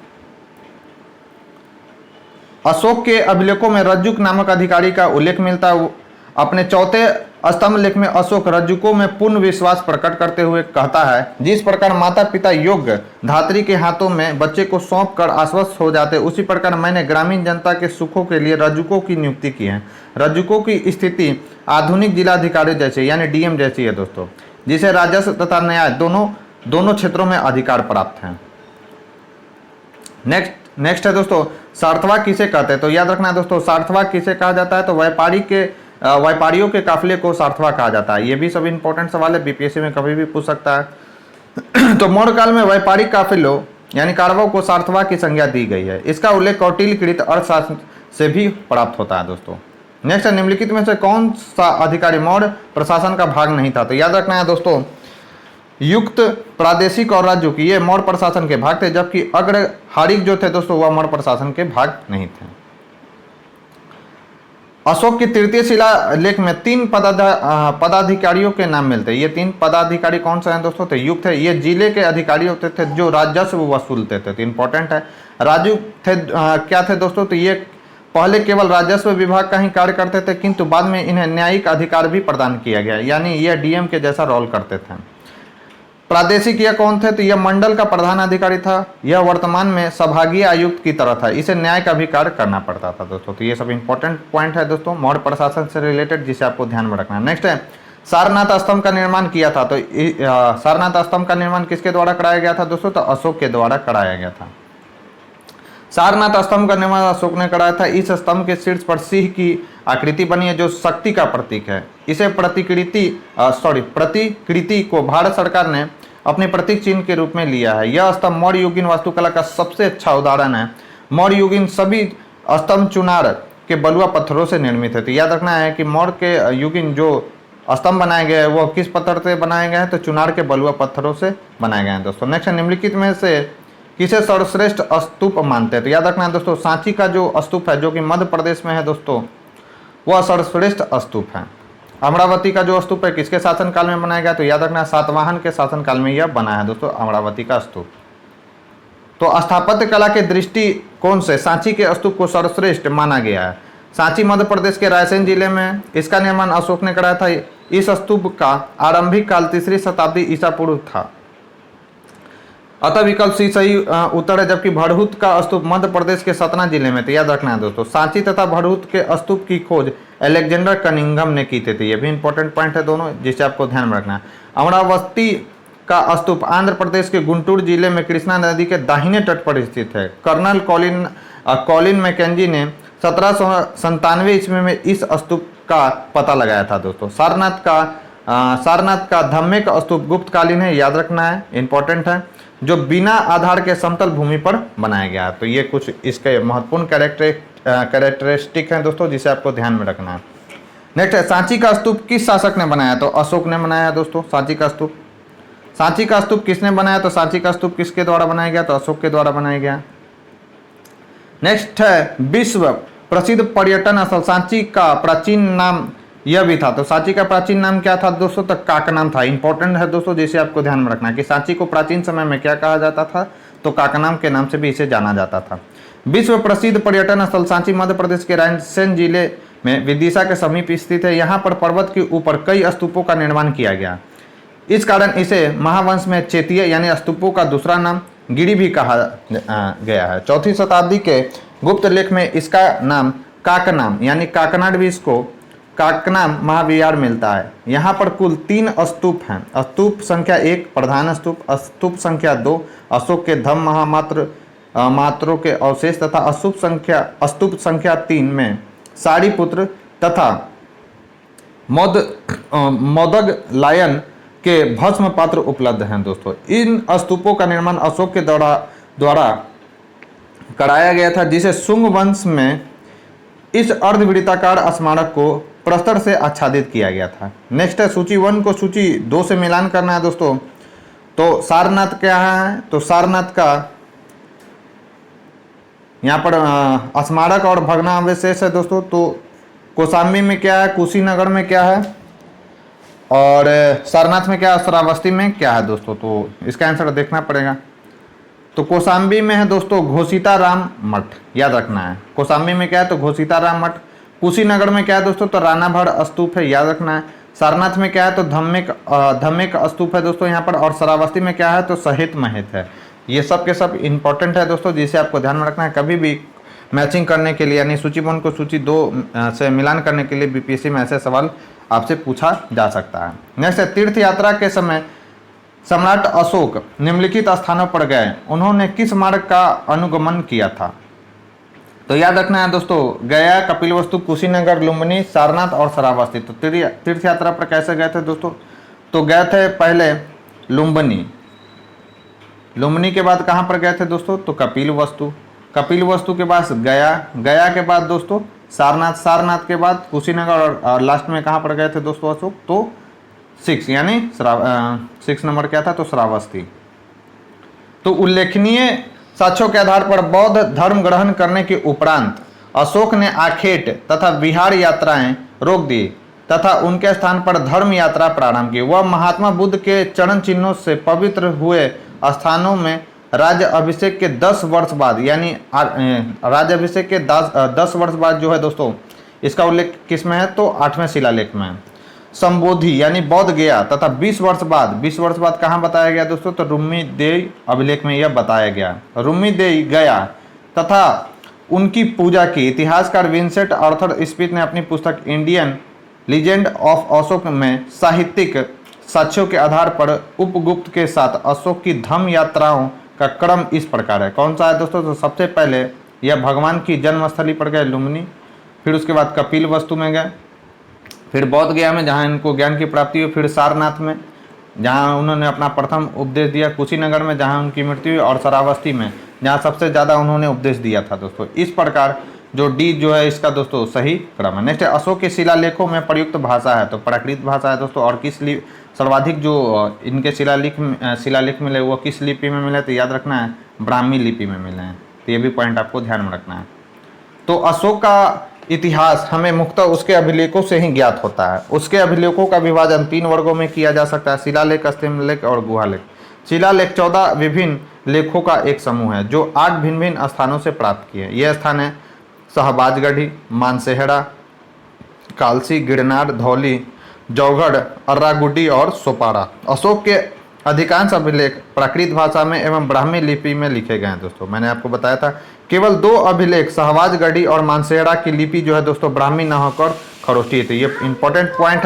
अशोक के अभिलेखों में रज्जुक नामक अधिकारी का उल्लेख मिलता है। अपने चौथे स्तंभ लेख में अशोक रज्जुकों में पूर्ण विश्वास प्रकट करते हुए कहता है, जिस प्रकार माता पिता योग्य धात्री के हाथों में बच्चे को सौंप कर आश्वस्त हो जाते, उसी प्रकार मैंने ग्रामीण जनता के सुखों के लिए रज्जुकों की नियुक्ति की है। रज्जुकों की स्थिति आधुनिक जिलाधिकारी जैसे यानी डीएम जैसी है दोस्तों, जिसे राजस्व तथा न्याय दोनों क्षेत्रों में अधिकार प्राप्त है। नेक्स्ट है दोस्तों सार्थवा किसे कहते हैं। तो याद रखना है दोस्तों, सार्थवा किसे कहा जाता है, तो व्यापारियों के काफिले को सार्थवा कहा जाता है। ये भी सब इंपॉर्टेंट सवाल है, बीपीएससी में कभी भी पूछ सकता है। तो मौर्य काल में व्यापारिक काफिलों यानी कारवां को सार्थवा की संज्ञा दी गई है। इसका उल्लेख कौटिल्यकृत अर्थशास्त्र से भी प्राप्त होता है दोस्तों। नेक्स्ट है निम्नलिखित में से कौन सा अधिकारी मौर्य प्रशासन का भाग नहीं था। तो याद रखना है दोस्तों, युक्त, प्रादेशिक और राज्यों की ये मौर्य प्रशासन के भाग थे, जबकि अग्रहारिक जो थे दोस्तों वह मौर्य प्रशासन के भाग नहीं थे। अशोक की तृतीय शिला लेख में 3 पदाधिकारियों के नाम मिलते हैं। ये 3 पदाधिकारी कौन से हैं दोस्तों, तो युक्त है, ये जिले के अधिकारी होते थे जो राजस्व वसूलते थे। तो इंपॉर्टेंट है, राजू थे क्या थे दोस्तों, तो ये पहले केवल राजस्व विभाग का ही कार्य करते थे, किंतु बाद में इन्हें न्यायिक अधिकार भी प्रदान किया गया, यानी यह डीएम के जैसा रोल करते थे। प्रादेशिक यह कौन थे, तो यह मंडल का प्रधान अधिकारी था। यह वर्तमान में संभागीय आयुक्त की तरह था, इसे न्याय का भी कार्य करना पड़ता था दोस्तों। तो ये सब इंपॉर्टेंट पॉइंट है दोस्तों मौर्य प्रशासन से रिलेटेड, जिसे आपको ध्यान में रखना है। नेक्स्ट है सारनाथ स्तंभ का निर्माण किया था। तो सारनाथ स्तंभ का निर्माण किसके द्वारा कराया गया था दोस्तों, तो अशोक के द्वारा कराया गया था। सारनाथ स्तंभ का निर्माण अशोक ने कराया था। इस स्तंभ के शीर्ष पर सिंह की आकृति बनी है, जो शक्ति का प्रतीक है। इसे प्रतिकृति को भारत सरकार ने अपने प्रतीक चिन्ह के रूप में लिया है। यह स्तंभ मौर्य युगीन वास्तुकला का सबसे अच्छा उदाहरण है। मौर्य युगीन सभी स्तंभ चुनार के बलुआ पत्थरों से निर्मित है। तो याद रखना है कि मौर्य के युगीन जो स्तंभ बनाए गए हैं वो किस पत्थर से बनाए गए हैं, तो चुनार के बलुआ पत्थरों से बनाए गए हैं दोस्तों। नेक्स्ट निम्नलिखित में से किसे सर्वश्रेष्ठ स्तूप मानते हैं। तो याद रखना है दोस्तों, सांची का जो स्तूप है जो कि मध्य प्रदेश में है दोस्तों, वह सर्वश्रेष्ठ स्तूप है। अमरावती का जो स्तूप है किसके शासनकाल में बनाया गया, तो याद रखना है सातवाहन के शासनकाल में यह बना है दोस्तों अमरावती का स्तूप। तो स्थापत्य कला के दृष्टिकोण से सांची के स्तूप को सर्वश्रेष्ठ माना गया है। सांची मध्य प्रदेश के रायसेन जिले में, इसका निर्माण अशोक ने कराया था। इस स्तूप का आरंभिक काल 3री शताब्दी ईसा पूर्व था। अतः विकल्प सी सही उत्तर है, जबकि भड़हुत का स्तूप मध्य प्रदेश के सतना जिले में। तो याद रखना है दोस्तों, सांची तथा भड़हुत के स्तूप की खोज अलेक्जेंडर कनिंघम ने की थी। ये भी इंपॉर्टेंट पॉइंट है दोनों, जिसे आपको ध्यान में रखना है। अमरावती का स्तूप आंध्र प्रदेश के गुंटूर जिले में कृष्णा नदी के दाहिने तट पर स्थित है। कर्नल कॉलिन मैकेंजी ने 1797 ईस्वी में इस स्तूप का पता लगाया था दोस्तों। सारनाथ का धम्मिक स्तूप गुप्तकालीन है, याद रखना है, इंपॉर्टेंट है, जो बिना आधार के समतल भूमि पर बनाया गया है। तो ये कुछ इसके महत्वपूर्ण कैरेक्टरिस्टिक हैं दोस्तों, जिसे आपको ध्यान में रखना है। नेक्स्ट है सांची का स्तूप किस शासक ने बनाया, तो अशोक ने बनाया दोस्तों सांची का स्तूप। सांची का स्तूप किसने बनाया, तो सांची का स्तूप किसके द्वारा बनाया गया, तो अशोक के द्वारा बनाया गया। नेक्स्ट है विश्व प्रसिद्ध पर्यटन स्थल सांची का प्राचीन नाम यह भी था। तो सांची का प्राचीन नाम क्या था दोस्तों, तो काकनाम था। इंपॉर्टेंट है दोस्तों, जिसे आपको ध्यान में रखना है कि सांची को प्राचीन समय में क्या कहा जाता था, तो काकनाम के नाम से भी इसे जाना जाता था। विश्व प्रसिद्ध पर्यटन स्थल सांची मध्य प्रदेश के रायसेन जिले में विदिशा के समीप स्थित है। यहाँ पर पर्वत के ऊपर कई स्तूपों का निर्माण किया गया। इस कारण इसे महावंश में चेतीय यानी स्तूपों का दूसरा नाम गिरी भी कहा गया है। 4वीं शताब्दी के गुप्त लेख में इसका नाम काकनाम यानी काकनाड भी इसको काकनाम महाविहार मिलता है। यहाँ पर कुल 3 स्तूप हैं। स्तूप संख्या 1 प्रधान स्तूप, स्तूप संख्या 2 अशोक के धम्म महामात्र मात्रों के अवशेष तथा स्तूप संख्या 3 में सारिपुत्र तथा मोदग लायन के भस्म पात्र उपलब्ध हैं दोस्तों। इन स्तूपों का निर्माण अशोक के द्वारा कराया गया था, जिसे शुंग वंश में इस अर्धवृत्ताकार स्मारक को प्रस्तर से आच्छादित किया गया था। नेक्स्ट है सूची 1 को सूची 2 से मिलान करना है दोस्तों। तो सारनाथ क्या है, तो सारनाथ का यहाँ पर स्मारक और भग्नावशेष है दोस्तों। तो कौशाम्बी में क्या है, कुशीनगर में क्या है, और सारनाथ में क्या है, श्रावस्ती में क्या है दोस्तों। तो इसका आंसर देखना पड़ेगा। तो कौशाम्बी में है दोस्तों घोषिताराम मठ, याद रखना है। कौशाम्बी में क्या है, तो घोषिताराम मठ। कुशीनगर में क्या है दोस्तों, तो रानाभर स्तूप है, याद रखना है। सारनाथ में क्या है, तो धम्मिक स्तूप है दोस्तों यहाँ पर। और श्रावस्ती में क्या है, तो सहित महित है। ये सब के सब इंपॉर्टेंट है दोस्तों, जिसे आपको ध्यान में रखना है। कभी भी मैचिंग करने के लिए, यानी सूची 1 को सूची 2 से मिलान करने के लिए बीपीएससी में ऐसे सवाल आपसे पूछा जा सकता है। नेक्स्ट है तीर्थ यात्रा के समय सम्राट अशोक निम्नलिखित स्थानों पर गए, उन्होंने किस मार्ग का अनुगमन किया था। तो याद रखना है दोस्तों, गया, कपिलवस्तु, कुशीनगर, लुम्बिनी, सारनाथ और श्रावस्ती। तो तीर्थ यात्रा पर कैसे गए थे दोस्तों, तो गए थे पहले लुम्बिनी। लुम्बिनी के बाद कहाँ पर गए थे दोस्तों, तो कपिलवस्तु। कपिलवस्तु के बाद गया, गया के बाद दोस्तों सारनाथ, सारनाथ के बाद कुशीनगर, और लास्ट में कहाँ पर गए थे दोस्तों अशोक, तो 6 यानी 6 नंबर क्या था, तो श्रावस्ती। तो उल्लेखनीय साक्ष्यों के आधार पर बौद्ध धर्म ग्रहण करने के उपरांत अशोक ने आखेट तथा विहार यात्राएं रोक दी तथा उनके स्थान पर धर्म यात्रा प्रारंभ की। वह महात्मा बुद्ध के चरण चिन्हों से पवित्र हुए स्थानों में राज्य अभिषेक के 10 वर्ष बाद, यानी राज्य अभिषेक के 10 वर्ष बाद जो है दोस्तों, इसका उल्लेख किस में है, तो 8वें शिलालेख में। संबोधि यानी बौद्ध गया तथा 20 वर्ष बाद कहाँ बताया गया दोस्तों, तो रुम्मीदेई अभिलेख में यह बताया गया। रुम्मीदेई गया तथा उनकी पूजा की। इतिहासकार विंसेंट आर्थर स्मिथ ने अपनी पुस्तक इंडियन लीजेंड ऑफ अशोक में साहित्यिक साक्ष्यों के आधार पर उपगुप्त के साथ अशोक की धम्म यात्राओं का क्रम इस प्रकार है। कौन सा है दोस्तों, तो सबसे पहले यह भगवान की जन्मस्थली पर गए लुम्बिनी, फिर उसके बाद कपिलवस्तु में गए, फिर बौद्ध गया में जहाँ इनको ज्ञान की प्राप्ति हुई, फिर सारनाथ में जहाँ उन्होंने अपना प्रथम उपदेश दिया, कुशीनगर में जहाँ उनकी मृत्यु हुई, और श्रावस्ती में जहाँ सबसे ज़्यादा उन्होंने उपदेश दिया था दोस्तों। इस प्रकार जो डी जो है इसका दोस्तों सही क्रम है। नेक्स्ट है अशोक के शिलालेखों में प्रयुक्त भाषा है, तो प्राकृत भाषा है दोस्तों। और किस सर्वाधिक जो इनके शिलालेख मिले वो किस लिपि में मिले, तो याद रखना है ब्राह्मी लिपि में मिले हैं। तो ये भी पॉइंट आपको ध्यान में रखना है। तो अशोक का इतिहास हमें मुख्यतः उसके अभिलेखों से ही ज्ञात होता है। उसके अभिलेखों का विभाजन 3 वर्गों में किया जा सकता है, शिलालेख, स्तंभलेख और गुहालेख। शिलालेख 14 विभिन्न लेखों का एक समूह है जो 8 भिन्न भिन्न स्थानों से प्राप्त किए। यह स्थान है शाहबाजगढ़ी, मानसेहरा, कालसी, गिरनार, धौली, जौगढ़, अर्रागुड्डी और सोपारा। अशोक के अधिकांश अभिलेख प्राकृत भाषा में एवं ब्राह्मी लिपि में लिखे गए हैं दोस्तों। मैंने आपको बताया था केवल 2 अभिलेख शाहबाजगढ़ी और मानसेहरा की लिपि जो है दोस्तों ब्राह्मी न होकर खरोष्टी है। तो ये इंपॉर्टेंट पॉइंट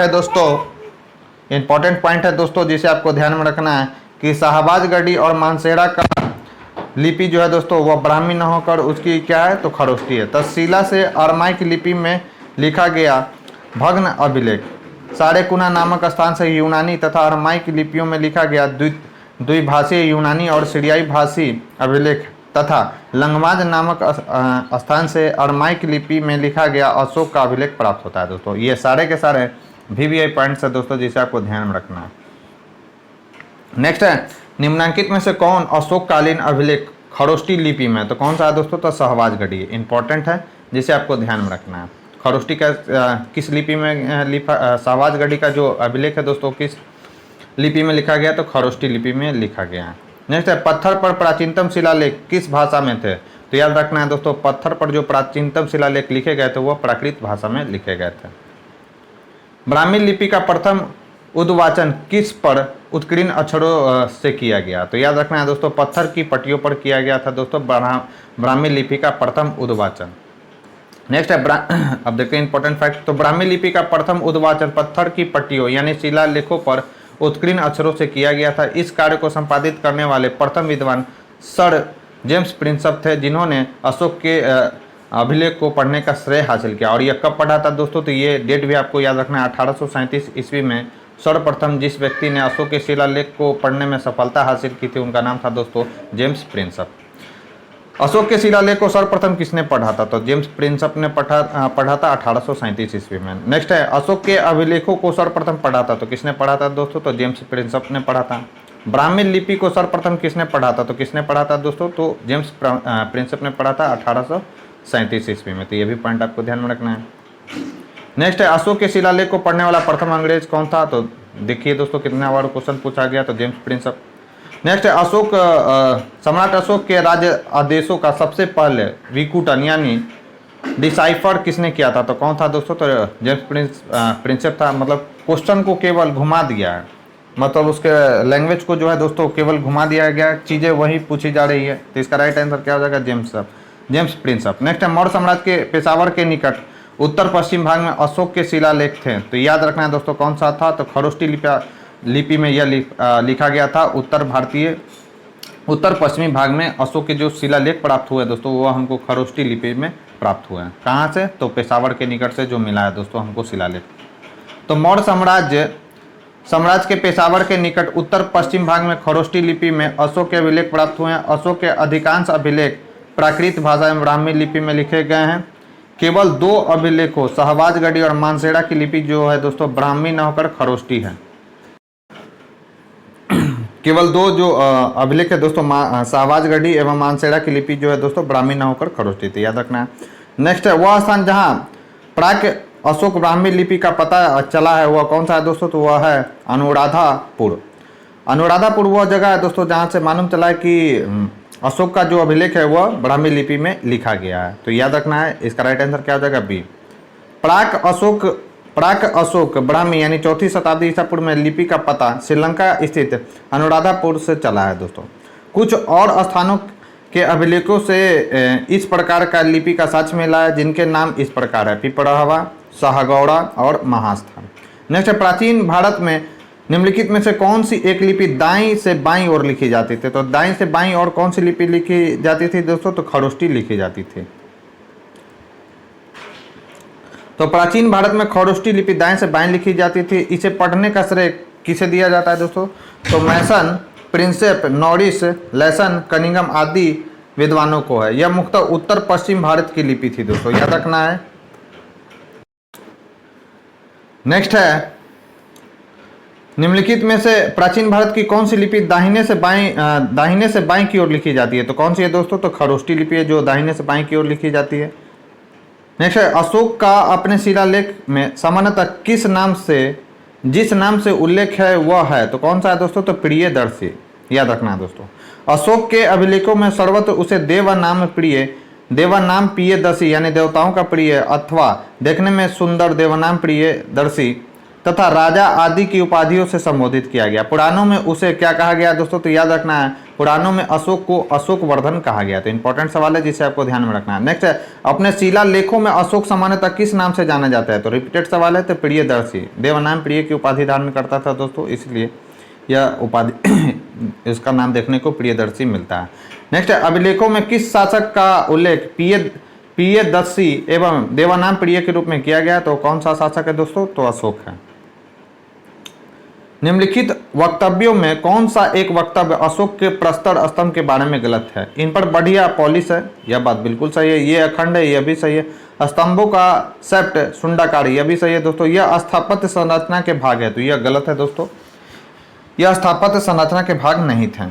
है दोस्तों, जिसे आपको ध्यान में रखना है कि शाहबाजगढ़ी और मानसेहरा का लिपि जो है दोस्तों वह ब्राह्मी न होकर उसकी क्या है, तो खरोष्टी है। तक्षशिला से अरमाइक लिपि में लिखा गया भग्न अभिलेख सारेकुना नामक स्थान से यूनानी तथा अरमाइक लिपियों में लिखा गया द्विभाषीय यूनानी और सीरियाई भाषी अभिलेख तथा लंगमाज नामक स्थान से अरमाइक लिपि में लिखा गया अशोक का अभिलेख प्राप्त होता है दोस्तों। ये सारे के सारे VVI पॉइंट्स है दोस्तों, जिसे आपको ध्यान में रखना है। नेक्स्ट है निम्नांकित में से कौन अशोक कालीन अभिलेख खरोष्टी लिपि में, तो कौन सा है दोस्तों, तो शाहबाजगढ़ी। इंपॉर्टेंट है जिसे आपको ध्यान में रखना है। खरोष्टी का किस लिपि में लिखा, शाहबाजगढ़ी का जो अभिलेख है दोस्तों किस लिपि में लिखा गया, तो खरोष्टी लिपि में लिखा गया है। नेक्स्ट है पत्थर पर प्राचीनतम शिलालेख किस भाषा में थे, तो याद रखना है दोस्तों पत्थर पर जो प्राचीनतम शिलालेख लिखे गए थे वो प्राकृत भाषा में लिखे गए थे। ब्राह्मी लिपि का प्रथम उद्वाचन किस पर उत्कीर्ण अक्षरों से किया गया, तो याद रखना है दोस्तों पत्थर की पट्टियों पर किया गया था दोस्तों ब्राह्मी लिपि का प्रथम उद्वाचन। नेक्स्ट है अब देखते हैं इंपॉर्टेंट फैक्ट। तो ब्राह्मी लिपि का प्रथम उद्वाचन पत्थर की पट्टियों यानी शिलालेखों पर उत्कीर्ण अक्षरों से किया गया था। इस कार्य को संपादित करने वाले प्रथम विद्वान सर जेम्स प्रिंसप थे, जिन्होंने अशोक के अभिलेख को पढ़ने का श्रेय हासिल किया। और यह कब पढ़ा था दोस्तों, तो ये डेट भी आपको याद रखना है। 1837 ईस्वी में सर्वप्रथम जिस व्यक्ति ने अशोक के शिलालेख को पढ़ने में सफलता हासिल की थी, उनका नाम था दोस्तों जेम्स प्रिंसप। अशोक के शिलालेख को सर्वप्रथम किसने पढ़ा था, तो जेम्स प्रिंसप ने पढ़ा था 1837 ईस्वी में। नेक्स्ट है, अशोक के अभिलेखों को सर्वप्रथम पढ़ा था, तो किसने पढ़ा था दोस्तों, तो जेम्स प्रिंसप ने पढ़ा था। ब्राह्मी लिपि को सर्वप्रथम किसने पढ़ा था, तो किसने पढ़ा था दोस्तों, तो जेम्स प्रिंसप ने पढ़ा था 1837 ईस्वी में। तो ये भी पॉइंट आपको ध्यान में रखना है। नेक्स्ट है, अशोक के शिलालेख को पढ़ने वाला प्रथम अंग्रेज कौन था, तो देखिए दोस्तों कितना बार क्वेश्चन पूछा गया, तो जेम्स प्रिंसप। नेक्स्ट है, सम्राट अशोक के राज्य आदेशों का सबसे पहले विकुटन यानी डिसाइफर किसने किया था, तो कौन था दोस्तों, तो जेम्स प्रिंसप था। मतलब क्वेश्चन को केवल घुमा दिया है, मतलब उसके लैंग्वेज को जो है दोस्तों केवल घुमा दिया गया, चीज़ें वही पूछी जा रही है। तो इसका राइट आंसर क्या हो जाएगा, जेम्स प्रिंसप। नेक्स्ट है, मौर्य साम्राज्य के पेशावर के निकट उत्तर पश्चिम भाग में अशोक के शिलालेख थे, तो याद रखना है दोस्तों कौन सा था, तो खरोष्टी लिपि में यह लिखा गया था। उत्तर पश्चिमी भाग में अशोक के जो शिलालेख प्राप्त हुए दोस्तों, वो हमको खरोष्टी लिपि में प्राप्त हुए हैं। कहाँ से, तो पेशावर के निकट से जो मिला है दोस्तों हमको शिलालेख। तो मौर्य साम्राज्य के पेशावर के निकट उत्तर पश्चिम भाग में खरोष्टी लिपि में अशोक के अभिलेख प्राप्त हुए हैं। अशोक के अधिकांश अभिलेख प्राकृत भाषा एवं ब्राह्मी लिपि में लिखे गए हैं। केवल 2 अभिलेखों शाहबाजगढ़ी और मानसेड़ा की लिपि जो है दोस्तों ब्राह्मी न होकर खरोष्टी है। केवल 2 जो अभिलेख है दोस्तों शाहबाजगढ़ी एवं मानसेड़ा की लिपि जो है दोस्तों ब्राह्मी न होकर खरोष्टी थी, याद रखना है। नेक्स्ट है, वह स्थान जहाँ प्राक अशोक ब्राह्मी लिपि का पता चला है वह कौन सा है दोस्तों, तो वह है अनुराधापुर। अनुराधापुर वह जगह है दोस्तों जहाँ से मालूम चला है कि अशोक का जो अभिलेख है वह ब्राह्मी लिपि में लिखा गया है। तो याद रखना है, इसका राइट आंसर क्या हो जाएगा, बी। प्राक अशोक ब्राह्मी यानी 4वीं शताब्दी ईसा पूर्व में लिपि का पता श्रीलंका स्थित अनुराधापुर से चला है दोस्तों। कुछ और स्थानों के अभिलेखों से इस प्रकार का लिपि का साक्ष्य मिला है, जिनके नाम इस प्रकार है, पिपरावा, शाहगौड़ा और महास्थान। नेक्स्ट, प्राचीन भारत में निम्नलिखित में से कौन सी एक लिपि दाईं से बाईं ओर लिखी जाती थी, तो दाईं से बाईं ओर कौन सी लिपि लिखी जाती थी दोस्तों, तो खरोष्टी लिखी जाती थी। तो प्राचीन भारत में खरोष्टी लिपि दाएं से बाएं लिखी जाती थी। इसे पढ़ने का श्रेय किसे दिया जाता है दोस्तों, तो मैसन, प्रिंसेप, नॉरिस, लेसन, कनिंगम आदि विद्वानों को है। यह मुख्यतः उत्तर पश्चिम भारत की लिपि थी दोस्तों, याद रखना है। नेक्स्ट है, निम्नलिखित में से प्राचीन भारत की कौन सी लिपि दाहिने से बाएं की ओर लिखी जाती है, तो कौन सी है दोस्तों, तो खरोष्टी लिपि है जो दाहिने से बाएं की ओर लिखी जाती है। नेक्स्ट है, अशोक का अपने शिलालेख में सामान्यतः जिस नाम से उल्लेख है वह है, तो कौन सा है दोस्तों, तो प्रियदर्शी, याद रखना है दोस्तों। अशोक के अभिलेखों में सर्वत्र उसे देवानाम प्रियदर्शी यानी देवताओं का प्रिय अथवा देखने में सुंदर देवनाम प्रियदर्शी तथा राजा आदि की उपाधियों से संबोधित किया गया। पुराणों में उसे क्या कहा गया दोस्तों, तो याद रखना है, पुराणों में अशोक को अशोक वर्धन कहा गया। तो इंपॉर्टेंट सवाल है जिसे आपको ध्यान में रखना है। नेक्स्ट है, अपने शिलालेखों में अशोक सामान्यतः किस नाम से जाना जाता है, तो रिपीटेड सवाल है, तो प्रियदर्शी, देवनाम प्रिय की उपाधि धारण करता था दोस्तों, इसलिए यह उपाधि इसका नाम देखने को प्रियदर्शी मिलता है। नेक्स्ट है, अभिलेखों में किस शासक का उल्लेख प्रियदर्शी एवं देवानाम प्रिय के रूप में किया गया, तो कौन सा शासक है दोस्तों, तो अशोक है। निम्नलिखित वक्तव्यों में कौन सा एक वक्तव्य अशोक के प्रस्तर स्तंभ के बारे में गलत है, इन पर बढ़िया पॉलिश है, यह बात बिल्कुल सही है। ये अखंड है, यह भी सही है। स्तंभों का सेप्ट शुंडाकारी, यह भी सही है दोस्तों। यह स्थापत्य संरचना के भाग है, तो यह गलत है दोस्तों, यह स्थापत्य संरचना के भाग नहीं थे।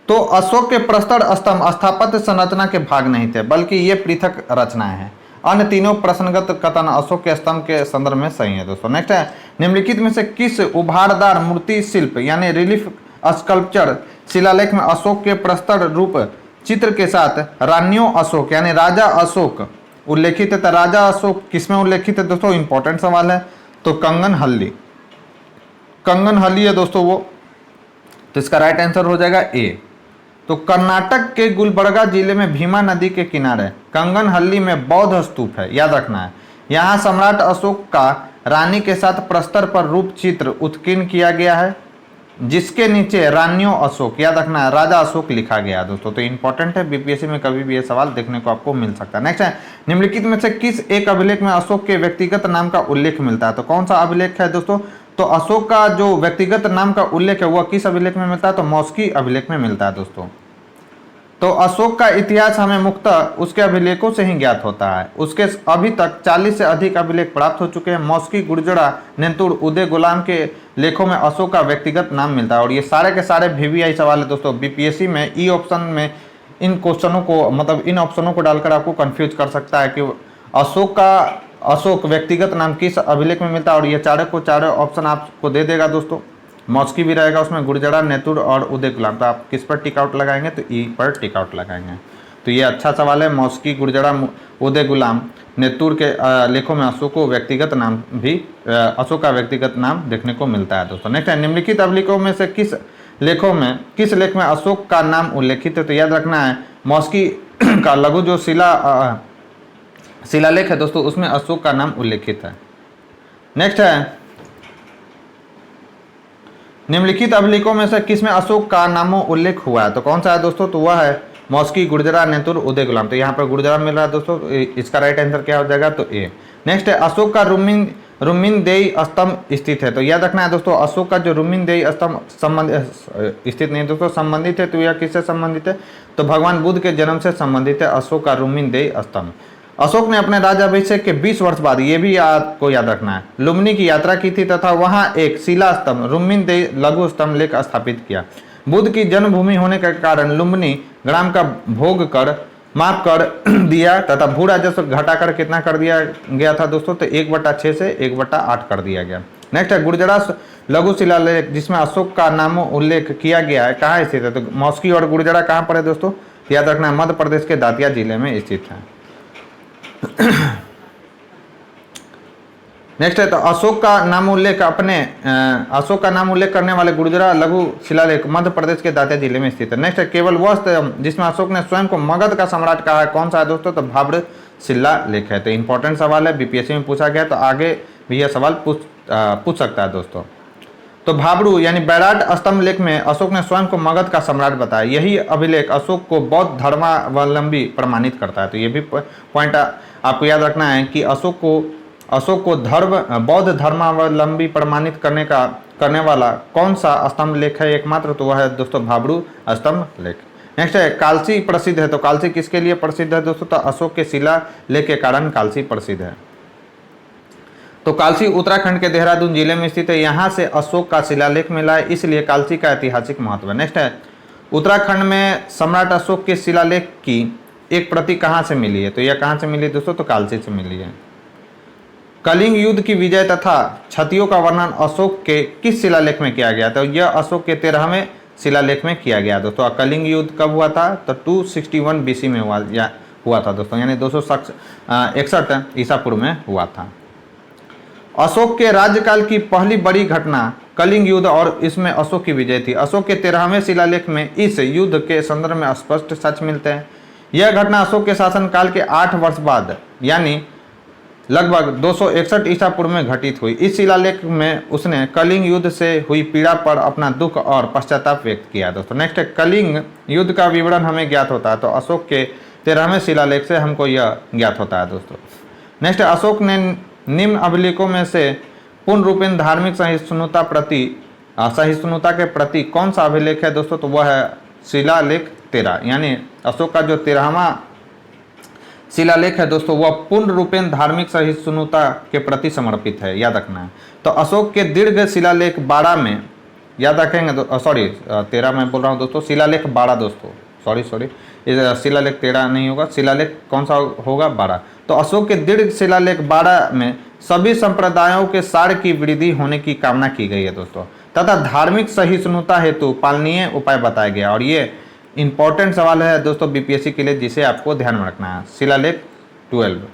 तो अशोक के प्रस्तर स्तंभ स्थापत्य संरचना के भाग नहीं थे, बल्कि ये पृथक रचनाएं हैं। अन्य तीनों प्रश्नगत कथन अशोक के स्तंभ के संदर्भ में सही है दोस्तों। नेक्स्ट है, निम्नलिखित में से किस उभारदार मूर्ति शिल्प यानी रिलीफ स्कल्पचर शिलालेख में अशोक के प्रस्तर रूप चित्र के साथ रानियों अशोक यानी राजा अशोक उल्लेखित है? तो राजा अशोक किसमें उल्लेखित है दोस्तों, इंपॉर्टेंट सवाल है। तो कंगनहल्ली है दोस्तों वो, तो इसका राइट आंसर हो जाएगा ए। तो कर्नाटक के गुलबर्गा जिले में भीमा नदी के किनारे कंगनहल्ली में बौद्ध स्तूप है, याद रखना है। यहाँ सम्राट अशोक का रानी के साथ प्रस्तर पर रूप चित्र उत्कीर्ण किया गया है। जिसके नीचे रानियों अशोक, याद रखना है राजा अशोक लिखा गया दोस्तों। तो इंपॉर्टेंट है, बीपीएससी में कभी भी ये सवाल देखने को आपको मिल सकता है। नेक्स्ट है, निम्नलिखित में से किस एक अभिलेख में अशोक के व्यक्तिगत नाम का उल्लेख मिलता है? तो कौन सा अभिलेख है दोस्तों? तो अशोक का जो व्यक्तिगत नाम का उल्लेख है वह किस अभिलेख में मिलता है? तो मौस्की अभिलेख में मिलता है दोस्तों। तो अशोक का इतिहास हमें मुख्यतः उसके अभिलेखों से ही ज्ञात होता है। उसके अभी तक 40 से अधिक अभिलेख प्राप्त हो चुके हैं। मौस्की, गुर्जरा, नेतुर, उदय गुलाम के लेखों में अशोक का व्यक्तिगत नाम मिलता है। और ये सारे के सारे वीवीआई सवाल है दोस्तों। बीपीएससी में ई ऑप्शन में इन क्वेश्चनों को, मतलब इन ऑप्शनों को डालकर आपको कंफ्यूज कर सकता है कि अशोक व्यक्तिगत नाम किस अभिलेख में मिलता है। और ये चारों को चारों ऑप्शन आपको दे देगा दोस्तों। मौस्की भी रहेगा उसमें, गुर्जरा, नेतुर और उदय गुलाम। तो आप किस पर टिक आउट लगाएंगे? तो ई पर टिक आउट लगाएंगे। तो ये अच्छा सवाल है। मौस्की, गुर्जरा, उदय गुलाम, नेतुर के लेखों में अशोक को व्यक्तिगत नाम भी अशोक का व्यक्तिगत नाम देखने को मिलता है दोस्तों। नेक्स्ट है, निम्नलिखित अभिलेखों में से किस लेख में अशोक का नाम उल्लेखित है? तो याद रखना है मौस्की का लघु जो शिलालेख है दोस्तों, उसमें अशोक का नाम उल्लेखित है। नेक्स्ट है, निम्नलिखित अभिलेखों में से किसमें अशोक का नामों उल्लेख हुआ है? तो कौन सा है दोस्तों? तो वह है मौस्की, गुर्जरा, नेतुर, उदय गुलाम। तो यहाँ पर गुर्जरा मिल रहा है दोस्तों। इसका राइट आंसर क्या हो जाएगा? तो ए। नेक्स्ट है, अशोक का रुमिनदेई स्तंभ स्थित है। तो याद रखना है दोस्तों, अशोक का जो रुमिनदेई स्तंभ स्थित नहीं दोस्तों, संबंधित है। तो यह किससे संबंधित है? तो भगवान बुद्ध के जन्म से संबंधित है अशोक का रुमिनदेई स्तंभ। अशोक ने अपने राज्याभिषेक के 20 वर्ष बाद, ये भी आपको याद रखना है, लुम्बिनी की यात्रा की थी तथा वहां एक शिला स्तंभ रुमिनदेई लघु स्तंभ लेख स्थापित किया। बुद्ध की जन्मभूमि होने के कारण लुम्बिनी ग्राम का भोग कर माफ कर दिया तथा भू राजस्व घटाकर कितना कर दिया गया था दोस्तों? तो 1/6 से 1/8 कर दिया गया। नेक्स्ट है, गुर्जरा लघु शिलालेख जिसमें अशोक का नामों उल्लेख किया गया है, कहाँ स्थित है? तो मौस्की और गुर्जरा कहाँ पर है दोस्तों? याद रखना है मध्य प्रदेश के दातिया जिले में स्थित है। नेक्स्ट है, तो अशोक का नाम उल्लेख करने वाले गुर्जरा लघु शिलालेख मध्य प्रदेश के दातिया जिले में स्थित है। नेक्स्ट है, केवल वह जिसमें अशोक ने स्वयं को मगध का सम्राट कहा है, कौन सा है दोस्तों? तो भाब्र शिलालेख है। तो इंपॉर्टेंट सवाल है, बीपीएससी में पूछा गया, तो आगे भी यह सवाल पूछ सकता है दोस्तों। तो भाब्रू यानी बैराट स्तंभ लेख में अशोक ने स्वयं को मगध का सम्राट बताया। यही अभिलेख अशोक को बौद्ध धर्मावलंबी प्रमाणित करता है। तो ये भी पॉइंट आपको याद रखना है कि अशोक को बौद्ध धर्मावलंबी प्रमाणित करने वाला कौन सा स्तंभ लेख है एकमात्र? तो वह है दोस्तों भाब्रू स्तंभ लेख। नेक्स्ट है, कालसी प्रसिद्ध है। तो कालसी किसके लिए प्रसिद्ध है दोस्तों? तो अशोक के शिला लेख के कारण कालसी प्रसिद्ध है। तो कालसी उत्तराखंड के देहरादून जिले में स्थित है। यहाँ से अशोक का शिलालेख मिला है, इसलिए कालसी का ऐतिहासिक महत्व है। नेक्स्ट है, उत्तराखंड में सम्राट अशोक के शिलालेख की एक प्रति कहाँ से मिली है? तो यह कहाँ से मिली है दोस्तों? तो कालसी से मिली है। कलिंग युद्ध की विजय तथा क्षतियों का वर्णन अशोक के किस शिलालेख में किया गया? तो यह अशोक के 13वें शिलालेख में किया गया दोस्तों। कलिंग युद्ध कब हुआ था? तो 261 BC में हुआ था दोस्तों, यानी 261 ईसा पूर्व में हुआ था। अशोक के राज्यकाल की पहली बड़ी घटना कलिंग युद्ध और इसमें अशोक की विजय थी। अशोक के 13वें शिलालेख में इस युद्ध के संदर्भ में स्पष्ट सच मिलते हैं। यह घटना अशोक के शासनकाल के 8 वर्ष बाद यानी लगभग 261 ईसा पूर्व में घटित हुई। इस शिलालेख में उसने कलिंग युद्ध से हुई पीड़ा पर अपना दुख और पश्चाताप व्यक्त किया दोस्तों। नेक्स्ट है, कलिंग युद्ध का विवरण हमें ज्ञात होता है। तो अशोक के 13वें शिलालेख से हमको यह ज्ञात होता है दोस्तों। नेक्स्ट है, अशोक ने निम्न अभिलेखों में से पूर्ण रूपेण धार्मिक सहिष्णुता के प्रति कौन सा अभिलेख है दोस्तों? तो वह है शिलालेख 13, यानी अशोक का जो 13वां शिलालेख है दोस्तों, वह पूर्ण रूपेण धार्मिक सहिष्णुता के प्रति समर्पित है, याद रखना है। तो अशोक के दीर्घ शिलालेख 12 में याद रखेंगे, 13 में बोल रहा हूँ दोस्तों, शिलालेख 12 दोस्तों, सॉरी शिलालेख 13 नहीं होगा, शिलालेख कौन सा होगा? 12। तो अशोक के दीर्घ शिलालेख 12 में सभी संप्रदायों के सार की वृद्धि होने की कामना की गई है दोस्तों, तथा धार्मिक सहिष्णुता हेतु पालनीय उपाय बताया गया। और ये इंपॉर्टेंट सवाल है दोस्तों बीपीएससी के लिए, जिसे आपको ध्यान में रखना है। शिलालेख 12,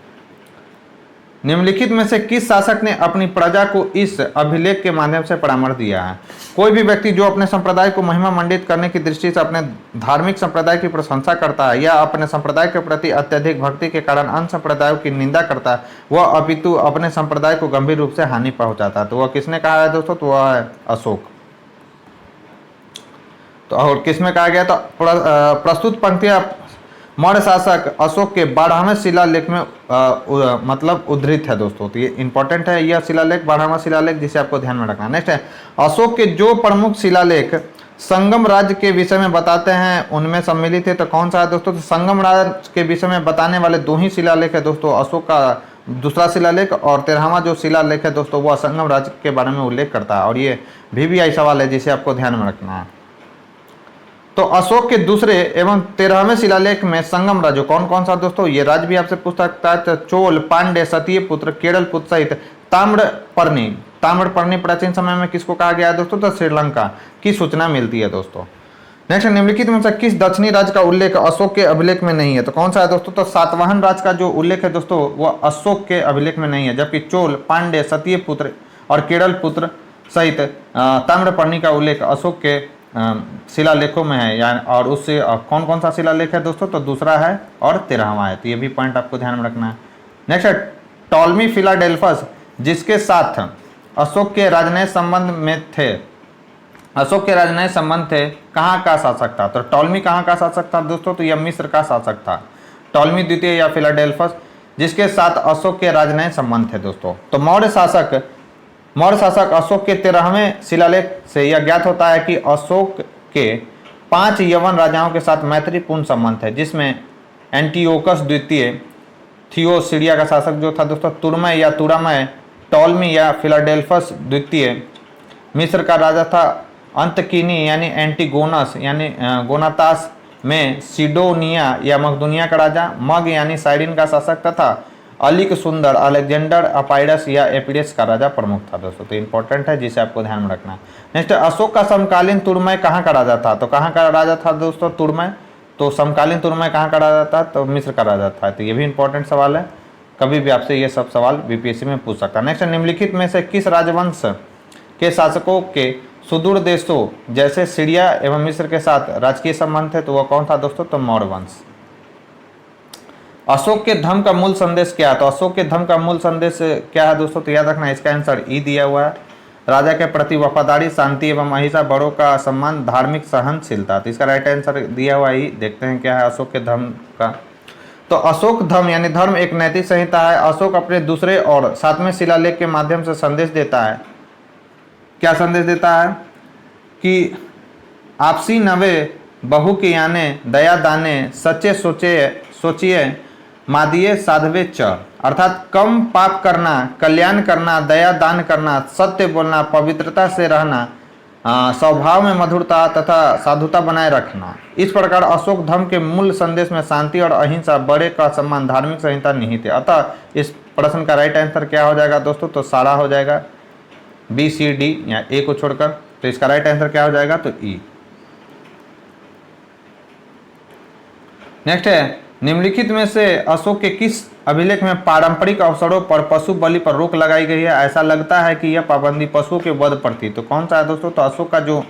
निम्नलिखित में से किस शासक ने अपनी प्रजा को इस अभिलेख के माध्यम से परामर्श दिया है? कोई भी व्यक्ति जो अपने संप्रदाय को महिमा मंडित करने की दृष्टि से अपने धार्मिक संप्रदाय की प्रशंसा करता है या अपने संप्रदाय के प्रति अत्यधिक भक्ति के कारण अन्य संप्रदायों की निंदा करता है, वह अपितु अपने संप्रदाय को गंभीर रूप से हानि पहुंचाता है। तो वह किसने कहा है दोस्तों? तो वह है अशोक। तो और किसमें कहा गया? तो प्रस्तुत पंक्तियां मौर्य शासक अशोक के 12वें शिलालेख में मतलब उद्धृत है दोस्तों। तो ये इंपॉर्टेंट है, यह शिलालेख 12वां शिलालेख, जिसे आपको ध्यान में रखना है। नेक्स्ट है, अशोक के जो प्रमुख शिलालेख संगम राज्य के विषय में बताते हैं उनमें सम्मिलित है। तो कौन सा है दोस्तों? तो संगम राज्य के विषय में बताने वाले 2 ही शिलालेख है दोस्तों, अशोक का दूसरा शिलालेख और 13वां जो शिलालेख है दोस्तों वह संगम राज्य के बारे में उल्लेख करता है। और ये VVI सवाल है जिसे आपको ध्यान में रखना है। तो अशोक के दूसरे एवं 13वें शिलालेख में संगम राज्य कौन कौन सा दोस्तों? ये राज्य भी आपसे पूछ सकता है। तो चोल, पांड्य, सतीय पुत्र, केरल पुत्र सहित ताम्रपर्णी। ताम्रपर्णी प्राचीन समय में किसको कहा गया है दोस्तों? तो श्रीलंका की सूचना मिलती है दोस्तों। नेक्स्ट, निम्नलिखित में से किस दक्षिणी राज्य का उल्लेख अशोक के अभिलेख में नहीं है? तो कौन सा है दोस्तों? तो सातवाहन राज्य का जो उल्लेख है दोस्तों वह अशोक के अभिलेख में नहीं है, जबकि चोल, पांड्य, सतीय पुत्र और केरल पुत्र सहित ताम्रपर्णी का उल्लेख अशोक के शिलालेखों में है। यानी और उससे कौन कौन सा शिलालेख है दोस्तों? तो दूसरा है और 13वां है। तो ये भी पॉइंट आपको ध्यान में रखना है। नेक्स्ट है, टॉलमी फिलाडेल्फस जिसके साथ अशोक के राजनयिक संबंध में थे, अशोक के राजनयिक संबंध थे, कहाँ का शासक था? तो टॉलमी कहाँ का शासक था दोस्तों? तो यह मिस्र का शासक था, टॉलमी द्वितीय या फिलाडेल्फस, जिसके साथ अशोक के राजनयिक संबंध थे दोस्तों। तो मौर्य शासक अशोक के 13वें शिलालेख से यह ज्ञात होता है कि अशोक के 5 यवन राजाओं के साथ मैत्रीपूर्ण संबंध है, जिसमें एंटियोकस द्वितीय, थियो सीरिया का शासक जो था दोस्तों, तुरमय या तुरामय, टॉलमी या फिलाडेल्फस द्वितीय मिस्र का राजा था, अंतकिनी यानी एंटीगोनस यानी गोनातास में सिडोनिया या मकदूनिया का राजा, मग यानी साइरिन का शासक तथा अलिक सुंदर अलेक्जेंडर अपाइडस या एपिडस का राजा प्रमुख था दोस्तों। तो इंपॉर्टेंट है जिसे आपको ध्यान में रखना है। नेक्स्ट, अशोक का समकालीन तुरमय कहाँ का राजा था? तो कहाँ का राजा था दोस्तों तुरमय? तो समकालीन तुरमय कहाँ का राजा था? तो मिस्र का राजा था। तो ये भी इंपॉर्टेंट सवाल है, कभी भी आपसे ये सब सवाल BPSC में पूछ सकता है। नेक्स्ट, निम्नलिखित में से किस राजवंश के शासकों के सुदूर देशों जैसे सीरिया एवं मिस्र के साथ राजकीय संबंध थे? तो वह कौन था दोस्तों? तो मौर्य वंश। अशोक के धर्म का मूल संदेश क्या है? तो अशोक के धर्म का मूल संदेश क्या है दोस्तों? तो याद रखना, इसका आंसर ई दिया हुआ है। राजा के प्रति वफादारी, शांति एवं अहिंसा, बड़ों का सम्मान, धार्मिक सहनशीलता। तो इसका राइट आंसर दिया हुआ ही, देखते हैं क्या है अशोक के धर्म का। तो अशोक धर्म यानी धर्म एक नैतिक संहिता है। अशोक अपने दूसरे और 7वें शिलालेख के माध्यम से संदेश देता है। क्या संदेश देता है? कि आपसी नवे बहु की याने, दया दाने, सच्चे सोचिए मादिये साधवे च, अर्थात कम पाप करना, कल्याण करना, दया दान करना, सत्य बोलना, पवित्रता से रहना, स्वभाव में मधुरता तथा साधुता बनाए रखना। इस प्रकार अशोक धर्म के मूल संदेश में शांति और अहिंसा, बड़े का सम्मान, धार्मिक संहिता निहित है। अतः इस प्रश्न का राइट आंसर क्या हो जाएगा दोस्तों? तो सारा हो जाएगा, B, C, D या A को छोड़कर। तो इसका राइट आंसर क्या हो जाएगा? तो E। नेक्स्ट है, निम्नलिखित में से अशोक के किस अभिलेख में पारंपरिक अवसरों पर पशु बलि पर रोक लगाई गई है? ऐसा लगता है कि यह पाबंदी पशुओं के वध पर थी। तो कौन सा है दोस्तों? तो अशोक का जो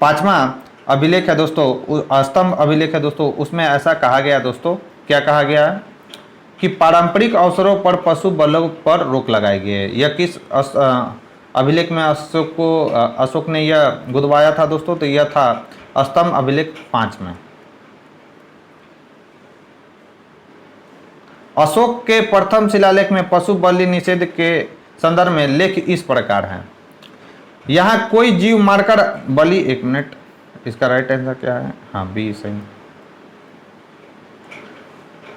5वां अभिलेख है दोस्तों, स्तंभ अभिलेख है दोस्तों, उसमें ऐसा कहा गया दोस्तों, क्या कहा गया है? कि पारंपरिक अवसरों पर पशु बलों पर रोक लगाई गई है। यह किस अभिलेख में अशोक ने यह गुदवाया था दोस्तों? तो यह था स्तंभ अभिलेख 5 में। अशोक के प्रथम शिलालेख में पशु बलि निषेध के संदर्भ में लेख इस प्रकार है। यहाँ कोई जीव मारकर बलि, एक मिनट, इसका राइट आंसर क्या है? हाँ, बी सही।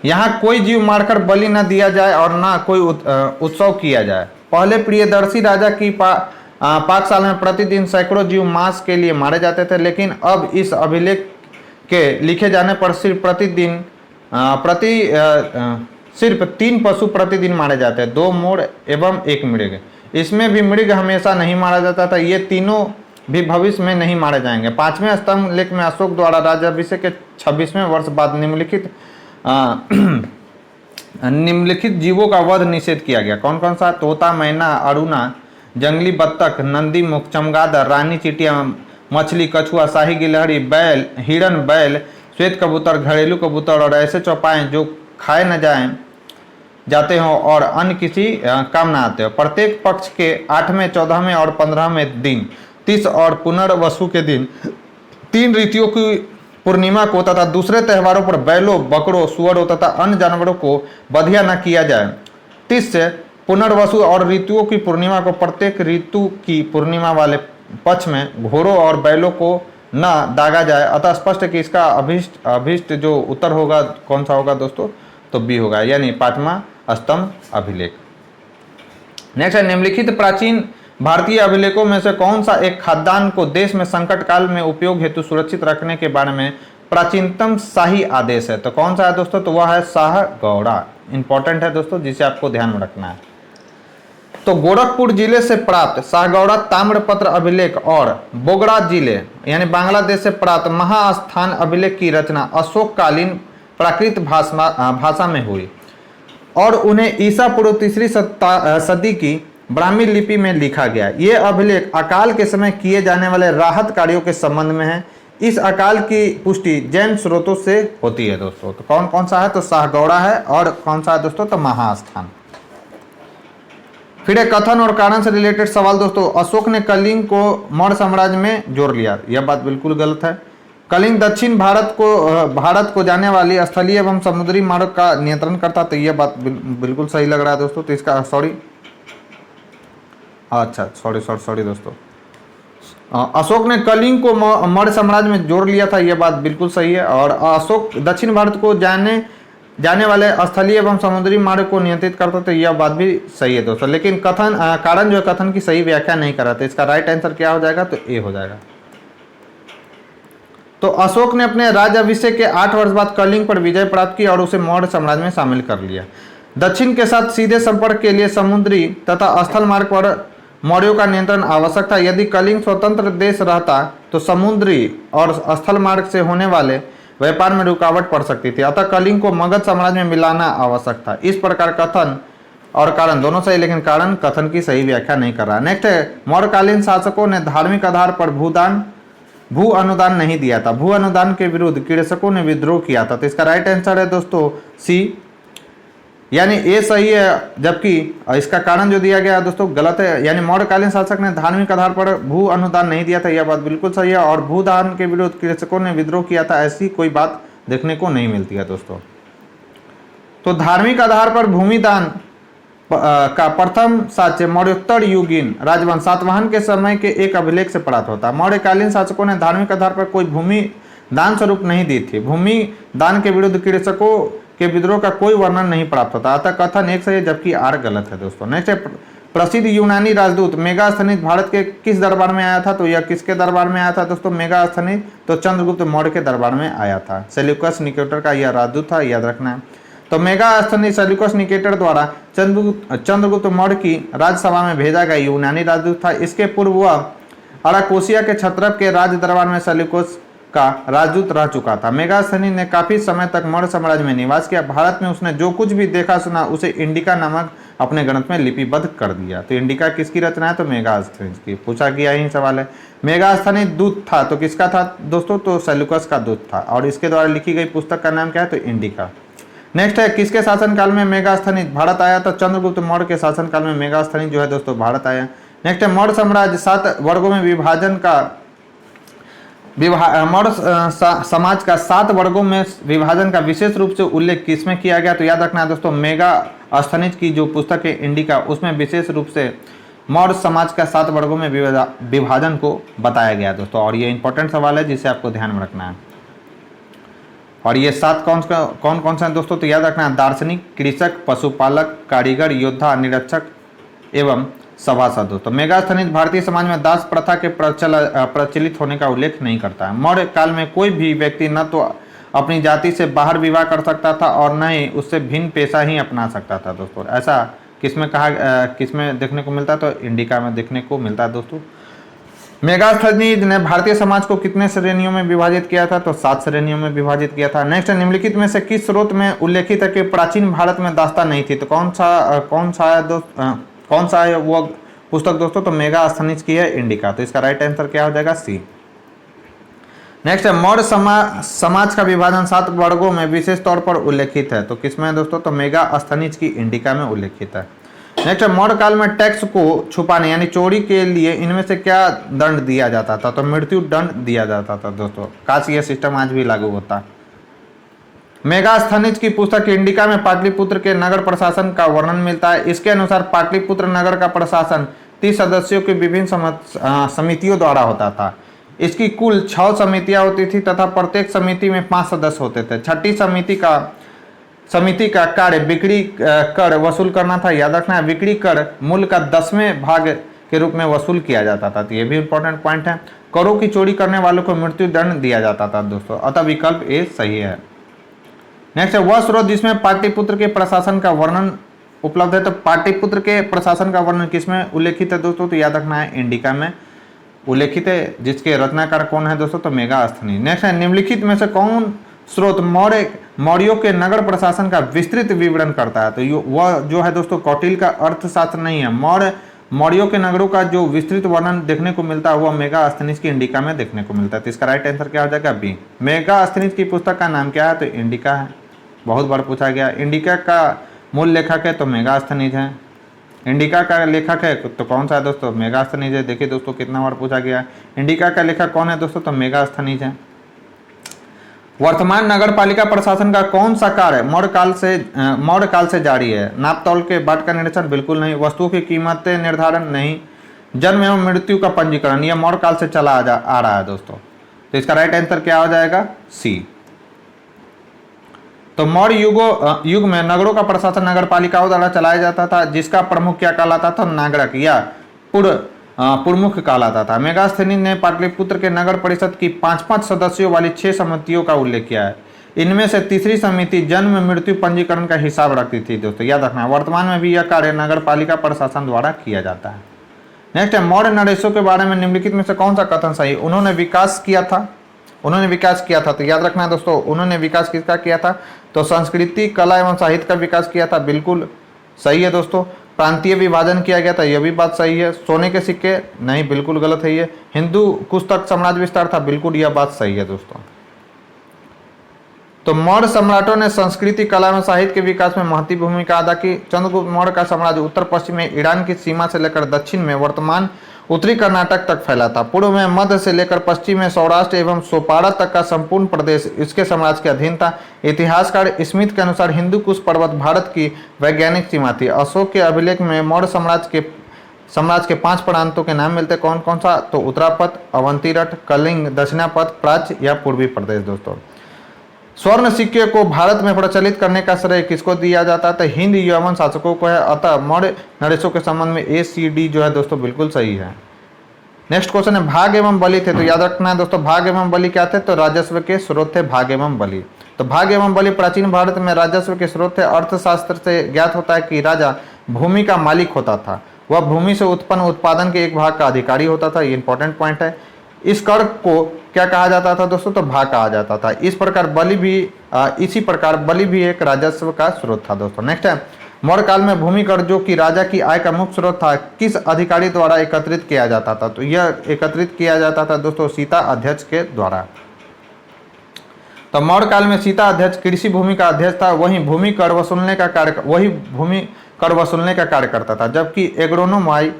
यहाँ कोई जीव मारकर बलि न दिया जाए और न कोई उत्सव किया जाए। पहले प्रियदर्शी राजा की पाकशाला में प्रतिदिन सैकड़ों जीव मांस के लिए मारे जाते थे, लेकिन अब इस अभिलेख के लिखे जाने पर सिर्फ 3 पशु प्रतिदिन मारे जाते हैं, 2 मोर एवं 1 मृग। इसमें भी मृग हमेशा नहीं मारा जाता था, ये तीनों भी भविष्य में नहीं मारे जाएंगे। 5वें स्तंभ लेख में अशोक द्वारा राज्याभिषेक के 26वें वर्ष बाद निम्नलिखित जीवों का वध निषेध किया गया। कौन कौन सा? तोता, मैना, अरुणा, जंगली बत्तख, नंदी मुख, चमगादड़, रानी चींटियां, मछली, कछुआ, शाही गिलहरी, बैल, हिरन, बैल, श्वेत कबूतर, घरेलू कबूतर और ऐसे चौपाएं जो खाए न जाते हों और अन्य किसी काम न आते हो। प्रत्येक पक्ष के 8वें, 14वें और 15वें दिन, 30 और पुनर्वसु के दिन 3 ऋतुओं की पूर्णिमा को तथा दूसरे त्योहारों पर बैलों, बकरों, सुअरों तथा अन्य जानवरों को बधिया न किया जाए। 30 से पुनर्वसु और ऋतुओं की पूर्णिमा को प्रत्येक ऋतु की पूर्णिमा वाले पक्ष में घोड़ों और बैलों को न दागा जाए। अतः स्पष्ट है कि इसका अभिष्ट जो उत्तर होगा कौन सा होगा दोस्तों, तो बी होगा, यानी 5वां स्तंभ अभिलेख। नेक्स्ट है, निम्नलिखित प्राचीन भारतीय अभिलेखों में से कौन सा एक खाद्यान्न को देश में संकट काल में उपयोग हेतु सुरक्षित रखने के बारे में प्राचीनतम शाही आदेश है। तो कौन सा है दोस्तों, तो वह है शाहगौड़ा। इंपॉर्टेंट है दोस्तों, जिसे आपको ध्यान में रखना है। तो गोरखपुर जिले से प्राप्त शाहगौड़ा ताम्रपत्र अभिलेख और बोगड़ा जिले यानी बांग्लादेश से प्राप्त महास्थान अभिलेख की रचना अशोककालीन प्राकृत भाषा में हुई और उन्हें ईसा पूर्व 3री सदी की ब्राह्मी लिपि में लिखा गया। ये अभिलेख अकाल के समय किए जाने वाले राहत कार्यों के संबंध में है। इस अकाल की पुष्टि जैन स्रोतों से होती है दोस्तों। तो कौन कौन सा है, तो शाहगौड़ा है, और कौन सा है दोस्तों, तो महास्थान। फिर एक कथन और कारण से रिलेटेड सवाल दोस्तों, अशोक ने कलिंग को मौर्य साम्राज्य में जोड़ लिया। यह बात बिल्कुल गलत है। कलिंग दक्षिण भारत को जाने वाली स्थलीय एवं समुद्री मार्ग का नियंत्रण करता, तो यह बात बिल्कुल सही लग रहा है दोस्तों। तो इसका सॉरी दोस्तों, अशोक ने कलिंग को मौर्य साम्राज्य में जोड़ लिया था, यह बात बिल्कुल सही है। और अशोक दक्षिण भारत को जाने वाले स्थलीय एवं समुद्री मार्ग को नियंत्रित करता, तो यह बात भी सही है दोस्तों। लेकिन कारण जो है कथन की सही व्याख्या नहीं कर रहा था। इसका राइट आंसर क्या हो जाएगा, तो ए हो जाएगा। तो अशोक ने अपने राज्याभिषेक के 8 वर्ष बाद कलिंग पर विजय प्राप्त की और उसे मौर्य साम्राज्य में शामिल कर लिया। दक्षिण के साथ सीधे संपर्क के लिए समुद्री तथा स्थल मार्ग पर मौर्यों का नियंत्रण आवश्यक था। यदि कलिंग स्वतंत्र देश रहता तो समुद्री और स्थल मार्ग से होने वाले व्यापार में रुकावट पड़ सकती थी। अतः कलिंग को मगध साम्राज्य में मिलाना आवश्यक था। इस प्रकार कथन और कारण दोनों सही, लेकिन कारण कथन की सही व्याख्या नहीं कर रहा। नेक्स्ट है, मौर्यकालीन शासकों ने धार्मिक आधार पर भू अनुदान नहीं दिया था। भू अनुदान के विरुद्ध कृषकों ने विद्रोह किया था। तो इसका राइट आंसर है दोस्तों सी, यानी ए सही है, जबकि इसका कारण जो दिया गया है दोस्तों गलत है। यानी मौर्यकालीन शासक ने धार्मिक आधार पर भू अनुदान नहीं दिया था, यह बात बिल्कुल सही है। और भूदान के विरुद्ध कृषकों ने विद्रोह किया था, ऐसी कोई बात देखने को नहीं मिलती है दोस्तों। तो धार्मिक आधार पर भूमि दान का प्रथम साक्ष्य मौर्योत्तर युगीन राजवंश सातवाहन के समय के एक अभिलेख से प्राप्त होता है। मौर्यकालीन शासकों ने धार्मिक आधार पर कोई भूमि दान स्वरूप नहीं दी थी। भूमि दान के विरुद्ध कृषकों के विद्रोह का कोई वर्णन नहीं प्राप्त होता। अतः कथन एक सही है, जबकि आर गलत है दोस्तों। नेक्स्ट है, प्रसिद्ध यूनानी राजदूत मेगास्थनीज भारत के किस दरबार में आया था, तो यह किसके दरबार में आया था दोस्तों, मेगास्थनीज तो चंद्रगुप्त मौर्य के दरबार में आया था। सेल्यूकस निकेटर का यह राजदूत था, याद रखना है। तो मेगास्थनीज सेल्यूकस निकेटर द्वारा चंद्रगुप्त मौर्य की राजसभा में भेजा गया यूनानी राजदूत था। इसके पूर्व वह अराकोसिया के क्षत्रप के राज दरबार में सेल्यूकस का राजदूत रह चुका था। मेगास्थनी ने काफी समय तक मौर्य साम्राज्य में निवास किया। भारत में उसने जो कुछ भी देखा सुना उसे इंडिका नामक अपने ग्रंथ में लिपिबद्ध कर दिया। तो इंडिका किसकी रचना है, तो मेगास्थनी की। पूछा गया ही सवाल है। मेगास्थनी दूत था, तो किसका था दोस्तों, तो सेल्यूकस का दूत था। और इसके द्वारा लिखी गई पुस्तक का नाम क्या है, तो इंडिका। नेक्स्ट है, किसके शासनकाल में मेगास्थनी भारत आया, तो चंद्रगुप्त मौर्य के शासनकाल में मेगास्थनी जो है दोस्तों भारत आया। नेक्स्ट है, मौर्य साम्राज्य 7 वर्गों में मौर्य समाज का 7 वर्गों में विभाजन का विशेष रूप से उल्लेख किसमें किया गया, तो याद रखना है दोस्तों, मेगास्थनीज की जो पुस्तक है इंडिका, उसमें विशेष रूप से मौर्य समाज का 7 वर्गों में विभाजन को बताया गया दोस्तों। और ये इंपॉर्टेंट सवाल है जिसे आपको ध्यान में रखना है। और ये 7 कौन कौन से हैं दोस्तों, तो याद रखना है, दार्शनिक, कृषक, पशुपालक, कारीगर, योद्धा, निरीक्षक एवं सभासद। तो मेगास्थनीज भारतीय समाज में दास प्रथा के प्रचलित होने का उल्लेख नहीं करता है। मौर्य काल में कोई भी व्यक्ति न तो अपनी जाति से बाहर विवाह कर सकता था और न ही उससे भिन्न पेशा ही अपना सकता था दोस्तों। ऐसा किसमें देखने को मिलता है, तो इंडिका में देखने को मिलता है दोस्तों। मेगास्थनीज ने भारतीय समाज को कितने श्रेणियों में विभाजित किया था, तो 7 श्रेणियों में विभाजित किया था। नेक्स्ट, निम्नलिखित में से किस स्रोत में उल्लेखित है कि प्राचीन भारत में दास्ता नहीं थी, तो कौन सा है वो पुस्तक दोस्तों, तो मेगास्थनीज की है इंडिका। तो इसका राइट आंसर क्या हो जाएगा, सी। नेक्स्ट है, मौर्य समाज का विभाजन 7 वर्गों में विशेष तौर पर उल्लेखित है, तो किसमें है दोस्तों, तो मेगास्थनीज की इंडिका में उल्लेखित है। नेक्स्ट है, मौर्य काल में टैक्स को छुपाने यानी चोरी के लिए इनमें से क्या दंड दिया जाता था? तो मृत्यु दंड दिया जाता था दोस्तों। काश ये सिस्टम आज भी लागू होता। मेगास्थनीज की पुस्तक इंडिका में पाटलिपुत्र के नगर प्रशासन का वर्णन मिलता है। इसके अनुसार पाटलिपुत्र नगर का प्रशासन 30 सदस्यों की विभिन्न समितियों द्वारा होता था। इसकी कुल 6 समितियां होती थी तथा प्रत्येक समिति में 5 सदस्य होते थे। छठी समिति का कार्य बिक्री कर वसूल करना था। याद रखना है, बिक्री कर मूल्य का 10वें भाग के रूप में वसूल किया जाता था। तो ये भी इंपॉर्टेंट पॉइंट है। करों की चोरी करने वालों को मृत्यु दंड दिया जाता था दोस्तों, अतः विकल्प ए सही है। नेक्स्ट है, वह स्रोत जिसमें पाटलिपुत्र के प्रशासन का वर्णन उपलब्ध है। तो पाटलिपुत्र के प्रशासन का वर्णन किसमें उल्लेखित है दोस्तों? तो याद रखना है, इंडिका में उल्लेखित है, जिसके रचनाकार कौन है दोस्तों? तो मेगास्थनीज। नेक्स्ट है, निम्नलिखित में से कौन स्रोत मौर्यों के नगर प्रशासन का विस्तृत विवरण करता है? तो वह जो है दोस्तों कौटिल्य का अर्थशास्त्र नहीं है। मौर्यों के नगरों का जो विस्तृत वर्णन देखने को मिलता है वह मेगास्थनीज की इंडिका में देखने को मिलता है। तो इसका राइट आंसर क्या हो जाएगा? बी। मेगास्थनीज की पुस्तक का नाम क्या है? तो इंडिका है, बहुत बार पूछा गया। इंडिका का मूल लेखक है तो मेगास्थनीज है। इंडिका का लेखक है तो कौन सा है दोस्तों? मेगास्थनीज है। देखिए दोस्तों कितना बार पूछा गया। इंडिका का लेखक कौन है दोस्तों? तो मेगास्थनीज है। वर्तमान नगर पालिका प्रशासन का कौन सा कार्य मौर्य काल से जारी है? नाप तौल के बाट का निरीक्षण? बिल्कुल नहीं। वस्तुओं की कीमतें निर्धारण? नहीं। जन्म एवं मृत्यु का पंजीकरण? यह मौर्य काल से चला आ रहा है दोस्तों। तो इसका राइट आंसर क्या हो जाएगा? सी। तो मौर्य युग में नगरों का प्रशासन नगर पालिकाओं द्वारा चलाया जाता था, जिसका प्रमुख क्या कहलाता था? नागरिक या पुरमुख कहलाता था। मेगास्थनीज ने पाटलिपुत्र के नगर परिषद की 5-5 सदस्यों वाली 6 समितियों का उल्लेख किया है। इनमें से तीसरी समिति जन्म मृत्यु पंजीकरण का हिसाब रखती थी दोस्तों। याद रखना, वर्तमान में भी यह कार्य नगर पालिका प्रशासन द्वारा किया जाता है। नेक्स्ट है, मौर्य नरेशों के बारे में निम्नलिखित में से कौन सा कथन सही? उन्होंने विकास किया था। तो याद रखना है दोस्तों, उन्होंने विकास किसका किया था? तो संस्कृति, कला एवं साहित्य का विकास किया था। बिल्कुल सही है दोस्तों। प्रांतीय विभाजन किया गया था, यह भी बात सही है। सोने के सिक्के? नहीं, बिल्कुल गलत है ये। हिंदू कुश तक साम्राज्य विस्तार था? बिल्कुल यह बात सही है दोस्तों। तो मौर्य सम्राटों ने संस्कृति, कला एवं साहित्य के विकास में महत्वपूर्ण भूमिका अदा की। चंद्रगुप्त मौर्य का साम्राज्य उत्तर पश्चिम में ईरान की सीमा से लेकर दक्षिण में वर्तमान उत्तरी कर्नाटक तक फैला था। पूर्व में मध्य से लेकर पश्चिम में सौराष्ट्र एवं सोपारा तक का संपूर्ण प्रदेश इसके साम्राज्य के अधीन था। इतिहासकार स्मिथ के अनुसार हिंदू कुश पर्वत भारत की वैज्ञानिक सीमा थी। अशोक के अभिलेख में मौर्य साम्राज्य के 5 प्रांतों के नाम मिलते। कौन कौन सा? तो उत्तरापथ, अवंतीरठ, कलिंग, दक्षिणापथ, प्राच्य या पूर्वी प्रदेश दोस्तों। स्वर्ण सिक्के को भारत में प्रचलित करने का श्रेय किसको दिया जाता है? तो हिंद यवन शासकों को है। अतः मौर्य नरेशों के संबंध में ACD जो है दोस्तों बिल्कुल सही है। नेक्स्ट क्वेश्चन है, भाग एवं बलि थे। तो याद रखना है दोस्तों, भाग एवं बलि क्या थे? तो राजस्व के स्रोत थे भाग एवं बलि। तो भाग एवं बलि प्राचीन भारत में राजस्व के स्रोत थे। अर्थशास्त्र से ज्ञात होता है कि राजा भूमि का मालिक होता था। वह भूमि से उत्पन्न उत्पादन के एक भाग का अधिकारी होता था। ये इंपॉर्टेंट पॉइंट है। इस कर को क्या कहा जाता था दोस्तों? तो भाग कहा जाता था। इसी प्रकार बलि भी एक राजस्व का स्रोत था दोस्तों। नेक्स्ट है, मौर्य काल में भूमि कर जो कि राजा की आय का मुख्य स्रोत था, किस अधिकारी द्वारा एकत्रित किया जाता था? तो यह एकत्रित किया जाता था दोस्तों सीता अध्यक्ष के द्वारा। तो मौर्य काल में सीता अध्यक्ष कृषि भूमि का अध्यक्ष था। वही भूमि कर वसूलने का कार्य करता था, जबकि एग्रोनोमाई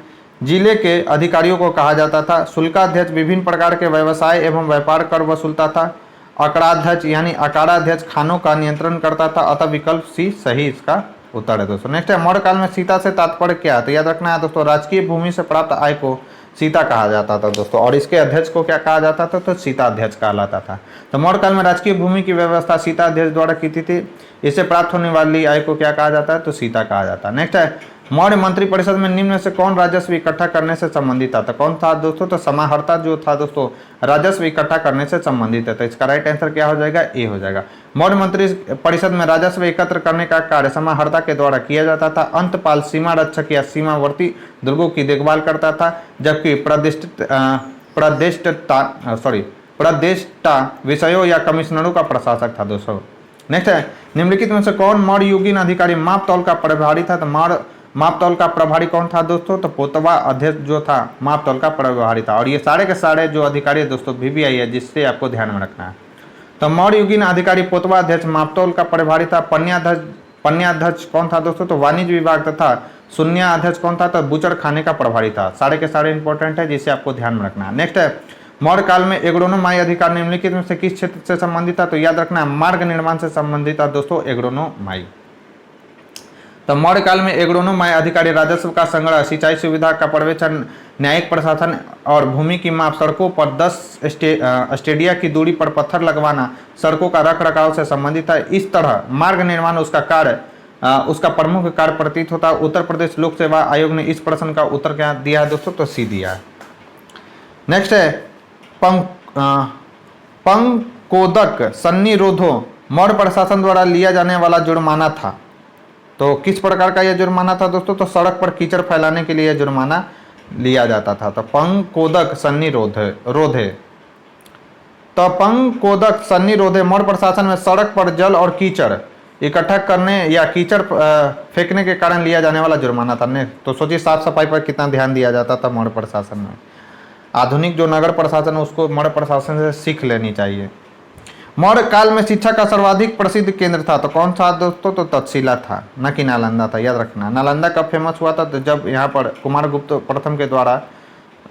जिले के अधिकारियों को कहा जाता था। शुल्काध्यक्ष विभिन्न प्रकार के व्यवसाय एवं व्यापार कर वसूलता था। अकड़ाध्यक्ष यानी अकाराध्यक्ष खानों का नियंत्रण करता था। अतः विकल्प सी सही इसका उत्तर है दोस्तों। नेक्स्ट है, मौर्य काल में सीता से तात्पर्य क्या है? तो याद रखना है दोस्तों, राजकीय भूमि से प्राप्त आय को सीता कहा जाता था दोस्तों। और इसके अध्यक्ष को क्या कहा जाता था? तो सीता अध्यक्ष कहलाता था। तो मौर्य काल में राजकीय भूमि की व्यवस्था सीता अध्यक्ष द्वारा की थी। इससे प्राप्त होने वाली आय को क्या कहा जाता है? तो सीता कहा जाता है। नेक्स्ट है, मौर्य मंत्रिपरिषद में निम्न में से कौन राजस्व इकट्ठा करने से संबंधित था? तो कौन था दोस्तों? तो समाहर्ता जो था दोस्तों राजस्व इकट्ठा करने से संबंधित है। तो इसका राइट आंसर क्या हो जाएगा? ए हो जाएगा। मौर्य मंत्री परिषद में राजस्व एकत्र करने का कार्य समाहर्ता के द्वारा किया जाता था। अंतपाल सीमा रक्षक या सीमावर्ती दुर्गों की देखभाल करता था, जबकि प्रदेष्टा विषयों या कमिश्नरों का प्रशासक था दोस्तों। नेक्स्ट है, निम्नलिखित में से कौन मौर्य युगीन अधिकारी माप तौल का प्रभारी था? तो माप तौल का प्रभारी कौन था दोस्तों? तो पोतवा अध्यक्ष जो था माप तौल का प्रभारी था। और ये सारे के सारे जो अधिकारी है दोस्तों VVI है, जिससे आपको ध्यान में रखना है। तो मौर्य युगीन अधिकारी पोतवा अध्यक्ष माप तौल का प्रभारी था। पन्याध्यक्ष कौन था दोस्तों, तो वाणिज्य विभाग तथा शून्याध्यक्ष कौन था, तो बूचड़ खाने का प्रभारी था। सारे के सारे इंपॉर्टेंट है, जिसे आपको ध्यान में रखना है। नेक्स्ट है मौर्य काल में एग्रोनोमाई अधिकार निम्नलिखित में से किस क्षेत्र से संबंधित था, तो याद रखना है मार्ग निर्माण से संबंधित था दोस्तों एग्रोनोमाई। तो मौर्य काल में एग्रोनोमाई अधिकारी राजस्व का संग्रह, सिंचाई सुविधा का पर्यवेक्षण, न्यायिक प्रशासन और भूमि की माप, सड़कों पर 10 स्टेडिया की दूरी पर पत्थर लगवाना, सड़कों का रख रखाव से संबंधित है। इस तरह मार्ग निर्माण उसका कार्य उसका प्रमुख कार्य प्रतीत होता है। उत्तर प्रदेश लोक सेवा आयोग ने इस प्रश्न का उत्तर क्या दिया है दोस्तों, तो सी दिया है। नेक्स्ट है पंकोदक सन्निरोधो मौर्य प्रशासन द्वारा लिया जाने वाला जुर्माना था। तो किस प्रकार का यह जुर्माना था दोस्तों, तो सड़क पर कीचड़ फैलाने के लिए जुर्माना लिया जाता था। तो पंकोदक सन्निरोधे तो पंकोदक सन्निरोधे मौर्य प्रशासन में सड़क पर जल और कीचड़ इकट्ठा करने या कीचड़ फेंकने के कारण लिया जाने वाला जुर्माना था। तो सोचिए साफ सफाई पर कितना ध्यान दिया जाता था मौर्य प्रशासन में। आधुनिक जो नगर प्रशासन है उसको मौर्य प्रशासन से सीख लेनी चाहिए। मौर्य काल में शिक्षा का सर्वाधिक प्रसिद्ध केंद्र था, तो कौन सा दोस्तों, तो तक्षशिला था, न कि नालंदा था। याद रखना नालंदा कब फेमस हुआ था, तो जब यहाँ पर कुमारगुप्त प्रथम के द्वारा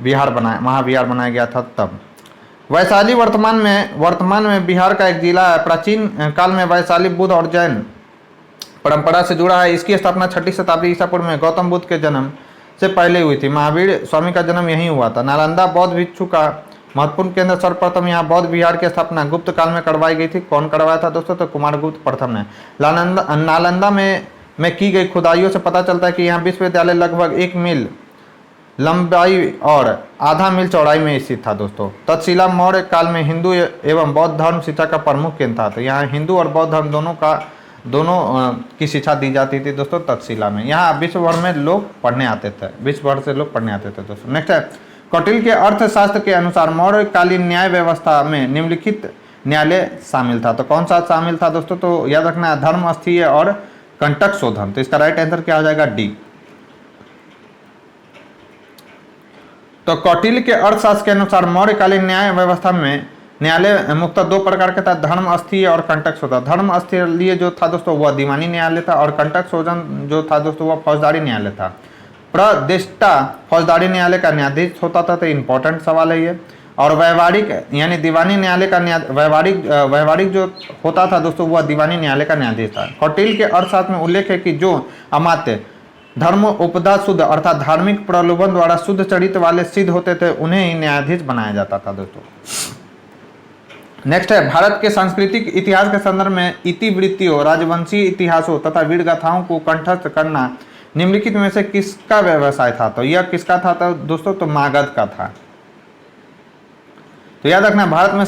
महाविहार बनाया गया था तब। वैशाली वर्तमान में बिहार का एक जिला है। प्राचीन काल में वैशाली बुद्ध और जैन परंपरा से जुड़ा है। इसकी स्थापना 6ठी शताब्दी ईसा पूर्व में गौतम बुद्ध के जन्म से पहले हुई थी। महावीर स्वामी का जन्म यहीं हुआ था। नालंदा बौद्ध भिक्षु का महत्वपूर्ण केंद्र, सर्वप्रथम यहाँ बौद्ध विहार की स्थापना गुप्त काल में करवाई गई थी। कौन करवाया था दोस्तों, तो कुमारगुप्त प्रथम ने। नालंदा में की गई खुदाइयों से पता चलता है कि यहाँ विश्वविद्यालय लगभग 1 मील लंबाई और आधा मील चौड़ाई में स्थित था दोस्तों। तक्षशिला मौर्य काल में हिंदू एवं बौद्ध धर्म शिक्षा का प्रमुख केंद्र था। तो यहाँ हिंदू और बौद्ध धर्म दोनों की शिक्षा दी जाती थी दोस्तों तक्षशिला में। यहाँ विश्व भर में लोग पढ़ने आते थे, विश्व भर से लोग पढ़ने आते थे दोस्तों। नेक्स्ट है कौटिल्य के अर्थशास्त्र के अनुसार मौर्य कालीन न्याय व्यवस्था में निम्नलिखित न्यायालय शामिल था। तो कौन सा शामिल था दोस्तों, तो याद रखना है धर्म अस्थीय और कंटक शोधन। तो इसका राइट आंसर क्या हो जाएगा, डी। तो कौटिल्य के अर्थशास्त्र के अनुसार मौर्यकालीन न्याय व्यवस्था में न्यायालय मुख्यतः 2 प्रकार के था, धर्म अस्थीय और कंटक शोधन। धर्म अस्थीय जो था दोस्तों वह दीवानी न्यायालय था, और कंटक शोधन जो था दोस्तों वह फौजदारी न्यायालय था। प्रतिष्ठा फौजदारी न्यायालय का न्यायाधीश होता था, तो इंपॉर्टेंट सवाल है ये। और व्यवहारिक यानी दीवानी न्यायालय का व्यवहारिक जो होता था दोस्तों वह दीवानी न्यायालय का न्यायाधीश था। कौटिल्य के अर्थशास्त्र में उल्लेख है कि जो अमात्य धर्म उपदा शुद्ध अर्थात धार्मिक प्रलोभन द्वारा शुद्ध चरित्र वाले सिद्ध होते थे उन्हें ही न्यायाधीश बनाया जाता था दोस्तों। नेक्स्ट है भारत के सांस्कृतिक इतिहास के संदर्भ में इतिवृत्तियों, राजवंशीय इतिहासों तथा वीर गाथाओं को कंठस्थ करना निम्नलिखित में से किसका व्यवसाय था। तो यह किसका था तो दोस्तों, तो मागध का था। तो याद रखना भारत में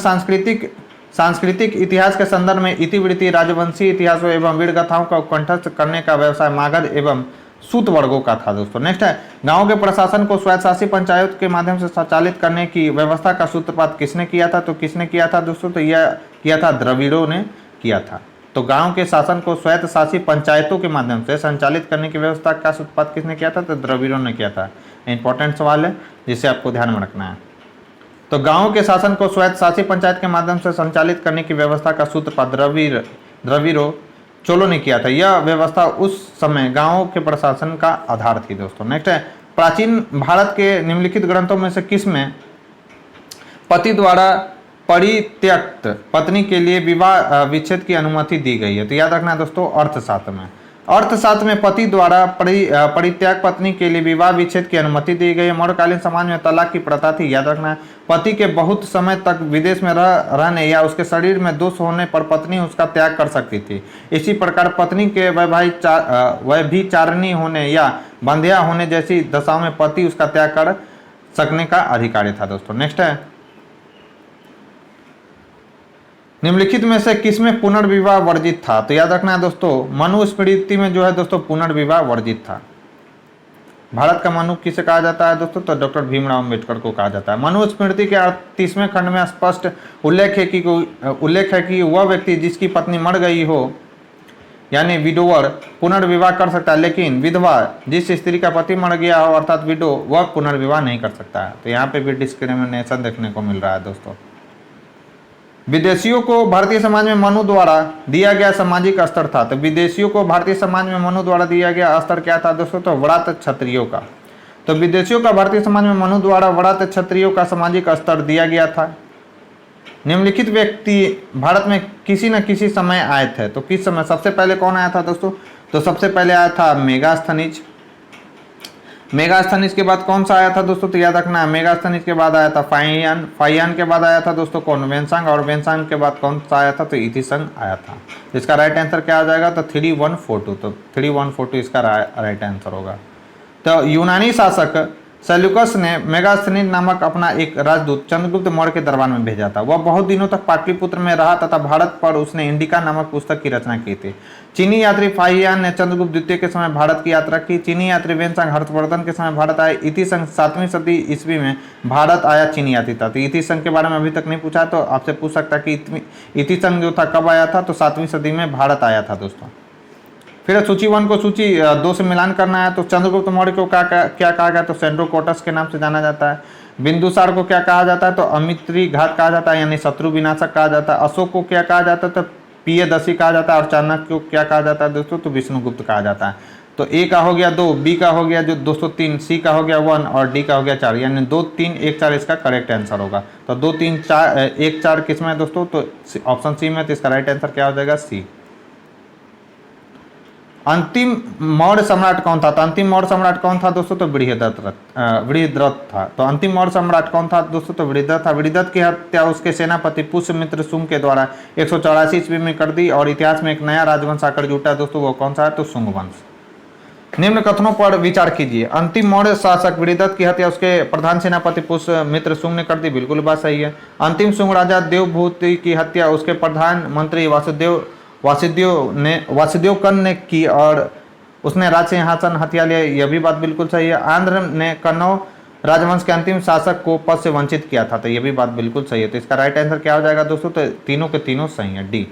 सांस्कृतिक इतिहास के संदर्भ में इतिवृत्ति, राजवंशीय इतिहासों एवं वीर गाथाओं का कंठस्थ करने का व्यवसाय मागध एवं सूत वर्गों का था दोस्तों। नेक्स्ट है गांव के प्रशासन को स्वायत्तशासी पंचायत के माध्यम से संचालित करने की व्यवस्था का सूत्रपात किसने किया था। तो किसने किया था दोस्तों, तो यह किया था द्रविड़ों ने किया था। तो गांव के शासन को स्वायत्तशासी पंचायतों के माध्यम से संचालित करने की व्यवस्था का सूत्रपात किसने किया था, तो द्रविड़ों ने किया था। इंपॉर्टेंट सवाल है जिसे आपको ध्यान में रखना है। तो गांव के शासन को स्वायत्तशासी पंचायत के माध्यम से संचालित करने की व्यवस्था का सूत्रपात द्रविड़ों चोलों ने किया था। यह व्यवस्था उस समय गांवों के प्रशासन का आधार थी दोस्तों। नेक्स्ट है प्राचीन भारत के निम्नलिखित ग्रंथों में से किसमें पति द्वारा परित्यक्त पत्नी के लिए विवाह विच्छेद की अनुमति दी गई है। तो याद रखना दोस्तों अर्थशास्त्र में पति द्वारा परित्याग पत्नी के लिए विवाह विच्छेद की अनुमति दी गई है। मौर्यकालीन समाज में तलाक की प्रथा थी। याद रखना पति के बहुत समय तक विदेश में रहने या उसके शरीर में दोष होने पर पत्नी उसका त्याग कर सकती थी। इसी प्रकार पत्नी के व्यभिचारिणी होने या बंध्या होने जैसी दशाओं में पति उसका त्याग कर सकने का अधिकारी था दोस्तों। नेक्स्ट है निम्नलिखित में से किसमें पुनर्विवाह वर्जित था। तो याद रखना है दोस्तों मनुस्मृति में जो है दोस्तों पुनर्विवाह वर्जित था। भारत का मनु किसे कहा जाता है दोस्तों, तो डॉक्टर भीमराव अम्बेडकर को कहा जाता है। मनुस्मृति के 38वें खंड में स्पष्ट उल्लेख है कि वह व्यक्ति जिसकी पत्नी मर गई हो यानी विडोवर पुनर्विवाह कर सकता है, लेकिन विधवा जिस स्त्री का पति मर गया हो अर्थात विडो वह पुनर्विवाह नहीं कर सकता है। तो यहाँ पे भी डिस्क्रिमिनेशन देखने को मिल रहा है दोस्तों। विदेशियों को भारतीय समाज में मनु द्वारा दिया गया सामाजिक स्तर था। तो विदेशियों को भारतीय समाज में मनु द्वारा दिया गया स्तर क्या था दोस्तों? तो व्रत क्षत्रियों का। तो विदेशियों का भारतीय समाज में मनु द्वारा व्रत क्षत्रियों का सामाजिक स्तर दिया गया था। निम्नलिखित व्यक्ति भारत में किसी न किसी समय आए थे। तो किस समय? सबसे पहले कौन आया था दोस्तों? तो सबसे पहले आया था मेगास्थनीज। मेगास्थनीज के बाद कौन सा आया था दोस्तों? तो याद रखना, मेगास्थनीज के बाद आया था फाइयान। फाइयान के बाद आया था दोस्तों कौन? वेनसांग। और वेनसांग के बाद कौन सा आया था? तो इतिसंग आया था। इसका राइट आंसर क्या आ जाएगा? तो 3142। तो 3142 इसका राइट आंसर होगा। तो यूनानी शासक सेल्यूकस ने मेगास्थनीज नामक अपना एक राजदूत चंद्रगुप्त मौर्य के दरबार में भेजा था। वह बहुत दिनों तक पाटलिपुत्र में रहा तथा भारत पर उसने इंडिका नामक पुस्तक की रचना की थी। चीनी यात्री फाहियान ने चंद्रगुप्त द्वितीय के समय भारत की यात्रा की। चीनी यात्री वेनसांग हर्षवर्धन के समय भारत आए। इतिसंग 7वीं सदी ईस्वी में भारत आया चीनी यात्री था। तो इतिसंग के बारे में अभी तक नहीं पूछा, तो आपसे पूछ सकता है कि इतिसंग जो था कब आया था? तो 7वीं सदी में भारत आया था दोस्तों। फिर सूची 1 को सूची 2 से मिलान करना है। तो चंद्रगुप्त मौर्य को क्या कहा गया? तो सेंड्रोकोटस के नाम से जाना जाता है। बिंदुसार को क्या कहा जाता है? तो अमित्री घात कहा जाता है, यानी शत्रु विनाशक कहा जाता है। अशोक को क्या कहा जाता है? तो पियदसी कहा जाता है। और चाणक्य को क्या कहा जाता है दोस्तों? तो विष्णुगुप्त कहा जाता है। तो ए का हो गया 2, बी का हो गया जो दोस्तों 3, सी का हो गया 1 और डी का हो गया 4, यानी 2 3 1 4 इसका करेक्ट आंसर होगा। तो 2 3 4 1 4 किस में है दोस्तों? तो ऑप्शन सी में। तो इसका राइट आंसर क्या हो जाएगा? सी। अंतिम मौर्य सम्राट कौन था? तो अंतिम मौर्य सम्राट कौन था दोस्तों? तो वृहद्रथ था। तो अंतिम मौर्य सम्राट कौन था दोस्तों? तो वृहद्रथ था। वृहद्रथ की हत्या उसके सेनापति पुष्यमित्र शुंग के द्वारा 184 ईस्वी में कर दी और इतिहास में एक नया राजवंश आकर जुटा दोस्तों। वो कौन सा है? तो शुंग वंश। निम्न कथनों पर विचार कीजिए। अंतिम मौर्य शासक वृहद्रथ की हत्या उसके प्रधान सेनापति पुष्यमित्र शुंग ने कर दी। बिल्कुल बात सही है। अंतिम शुंग राजा देवभूति की हत्या उसके प्रधानमंत्री वासुदेव कर्ण ने की और उसने राज सिंहासन हथिया लिया। यह भी बात बिल्कुल सही है। आंध्र ने कन्नौज राजवंश के अंतिम शासक को पद से वंचित किया था। तो यह भी बात बिल्कुल सही है। तो इसका राइट आंसर क्या हो जाएगा दोस्तों? तो तीनों के तीनों सही है, डी।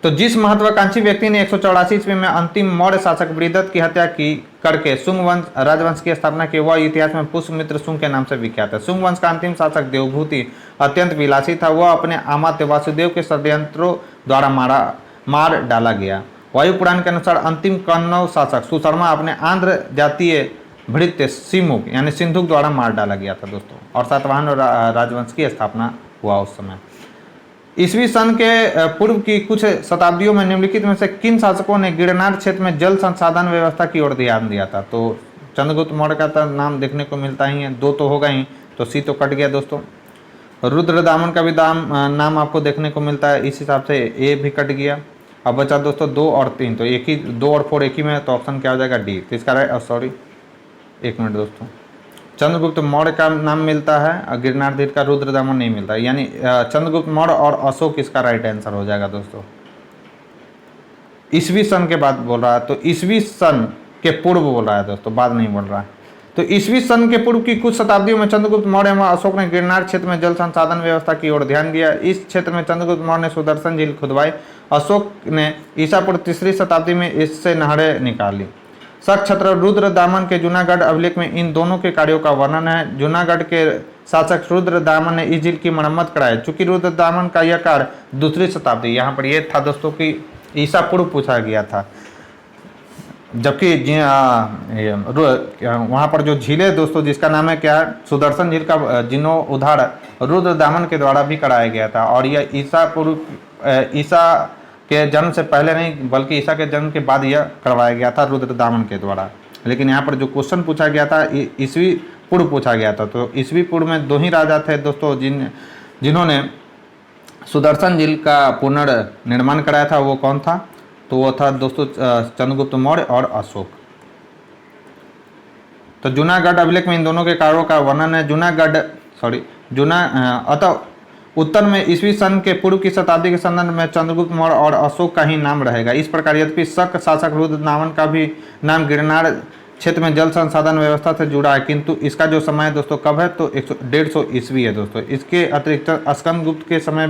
तो जिस महत्वाकांक्षी व्यक्ति ने 184 ईस्वी में अंतिम मौर्य शासक वृहद्रथ की हत्या की करके शुंग वंश राजवंश की स्थापना की, वह इतिहास में पुष्यमित्र शुंग के नाम से विख्यात है। शुंग वंश का अंतिम शासक देवभूति अत्यंत विलासी था। वह अपने अमात्य वासुदेव के षड्यंत्रों द्वारा मार डाला गया। वायु पुराण के अनुसार अंतिम कन्नौज शासक सुशर्मा अपने आंध्र जातीय भृत्य सिमुक यानी सिंधुक द्वारा मार डाला गया था दोस्तों। और सातवाहन राजवंश की स्थापना हुआ उस समय। ईस्वी सन के पूर्व की कुछ शताब्दियों में निम्नलिखित में से किन शासकों ने गिरनार क्षेत्र में जल संसाधन व्यवस्था की ओर ध्यान दिया था? तो चंद्रगुप्त मौर्य का तो नाम देखने को मिलता ही है, 2 तो होगा ही, तो सी तो कट गया दोस्तों। रुद्रदामन का भी नाम आपको देखने को मिलता है, इस हिसाब से ए भी कट गया। अब बचा दोस्तों 2 और 3, तो 2 और 4 एक ही में है, तो ऑप्शन क्या हो जाएगा? डी। तो इसका सॉरी 1 मिनट दोस्तों, चंद्रगुप्त मौर्य का नाम मिलता है, गिरनारधीर का रुद्रदामन नहीं मिलता, यानी चंद्रगुप्त मौर्य और अशोक इसका राइट आंसर हो जाएगा दोस्तों। ईस्वी सन के बाद बोल रहा है, तो ईस्वी सन के पूर्व बोल रहा है दोस्तों, बाद नहीं बोल रहा है। तो ईस्वी सन के पूर्व की कुछ शताब्दियों में चंद्रगुप्त मौर्य व अशोक ने गिरनार क्षेत्र में जल संसाधन व्यवस्था की ओर ध्यान दिया। इस क्षेत्र में चंद्रगुप्त मौर्य ने सुदर्शन झील खुदवाई। अशोक ने ईसा पूर्व 3री शताब्दी में इससे नहरें निकाली। शक छत्र रुद्रदामन के जूनागढ़ अभिलेख में इन दोनों के कार्यों का वर्णन है। जूनागढ़ के शासक रुद्रदामन ने इस झील की मरम्मत कराई। चूंकि रुद्रदामन का यह कार्य 2री शताब्दी, यहाँ पर यह था दोस्तों कि ईसा पूर्व पूछा गया था, जबकि वहाँ पर जो झील है दोस्तों जिसका नाम है क्या है, सुदर्शन झील का जीर्णोद्धार रुद्रदामन के द्वारा भी कराया गया था। और यह ईसा के जन्म से पहले नहीं बल्कि ईसा के जन्म के बाद यह करवाया गया था रुद्रदामन के द्वारा। लेकिन यहाँ पर जो क्वेश्चन पूछा गया था ईस्वी पूर्व पूछा गया था। तो ईस्वी पूर्व में 2 ही राजा थे दोस्तों जिन्होंने सुदर्शन झील का पुनर्निर्माण कराया था। वो कौन था? तो वो था दोस्तों चंद्रगुप्त मौर्य और अशोक। तो जूनागढ़ अभिलेख में इन दोनों के कार्यों का वर्णन है। अतः उत्तर में ईस्वी सन के पूर्व की शताब्दी के संदर्भ में चंद्रगुप्त मौर्य और अशोक का ही नाम रहेगा। इस प्रकार यद्यपि शक शासक रुद्रदामन का भी नाम गिरनार क्षेत्र में जल संसाधन व्यवस्था से जुड़ा है, किंतु इसका जो समय है दोस्तों कब है? तो 150 ईस्वी है दोस्तों। इसके अतिरिक्त स्कंदगुप्त के समय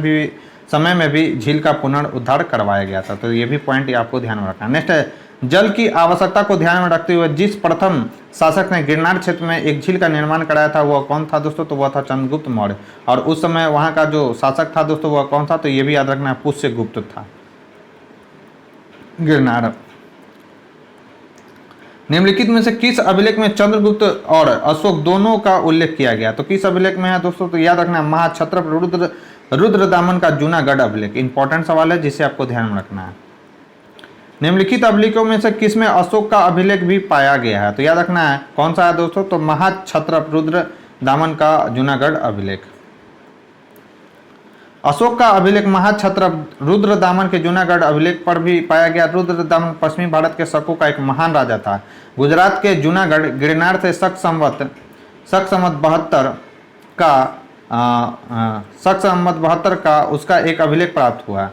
में भी झील का पुनरुद्धार करवाया गया था। तो ये भी पॉइंट आपको ध्यान में रखना है। नेक्स्ट है जल की आवश्यकता को ध्यान में रखते हुए जिस प्रथम शासक ने गिरनार क्षेत्र में एक झील का निर्माण कराया था वह कौन था दोस्तों, तो वह था चंद्रगुप्त मौर्य। और उस समय वहां का जो शासक था दोस्तों वह कौन था, तो ये भी याद रखना है, पुष्यगुप्त था। गिरनार। निम्नलिखित में से किस अभिलेख में चंद्रगुप्त और अशोक दोनों का उल्लेख किया गया, तो किस अभिलेख में है दोस्तों, तो याद रखना है महाक्षत्रप रुद्रदामन का जूनागढ़ अभिलेख। इंपॉर्टेंट सवाल है जिसे आपको ध्यान में रखना है। निम्नलिखित अभिलेखों में से किसमें अशोक का अभिलेख भी पाया गया है, तो याद रखना है कौन सा है दोस्तों, तो महाक्षत्रप रुद्रदामन का जूनागढ़ अभिलेख। अशोक का अभिलेख महाक्षत्रप रुद्रदामन के जूनागढ़ अभिलेख पर भी पाया गया। रुद्रदामन पश्चिमी भारत के शकों का एक महान राजा था। गुजरात के जूनागढ़ गिरनार से शक संवत 72 का उसका एक अभिलेख प्राप्त हुआ।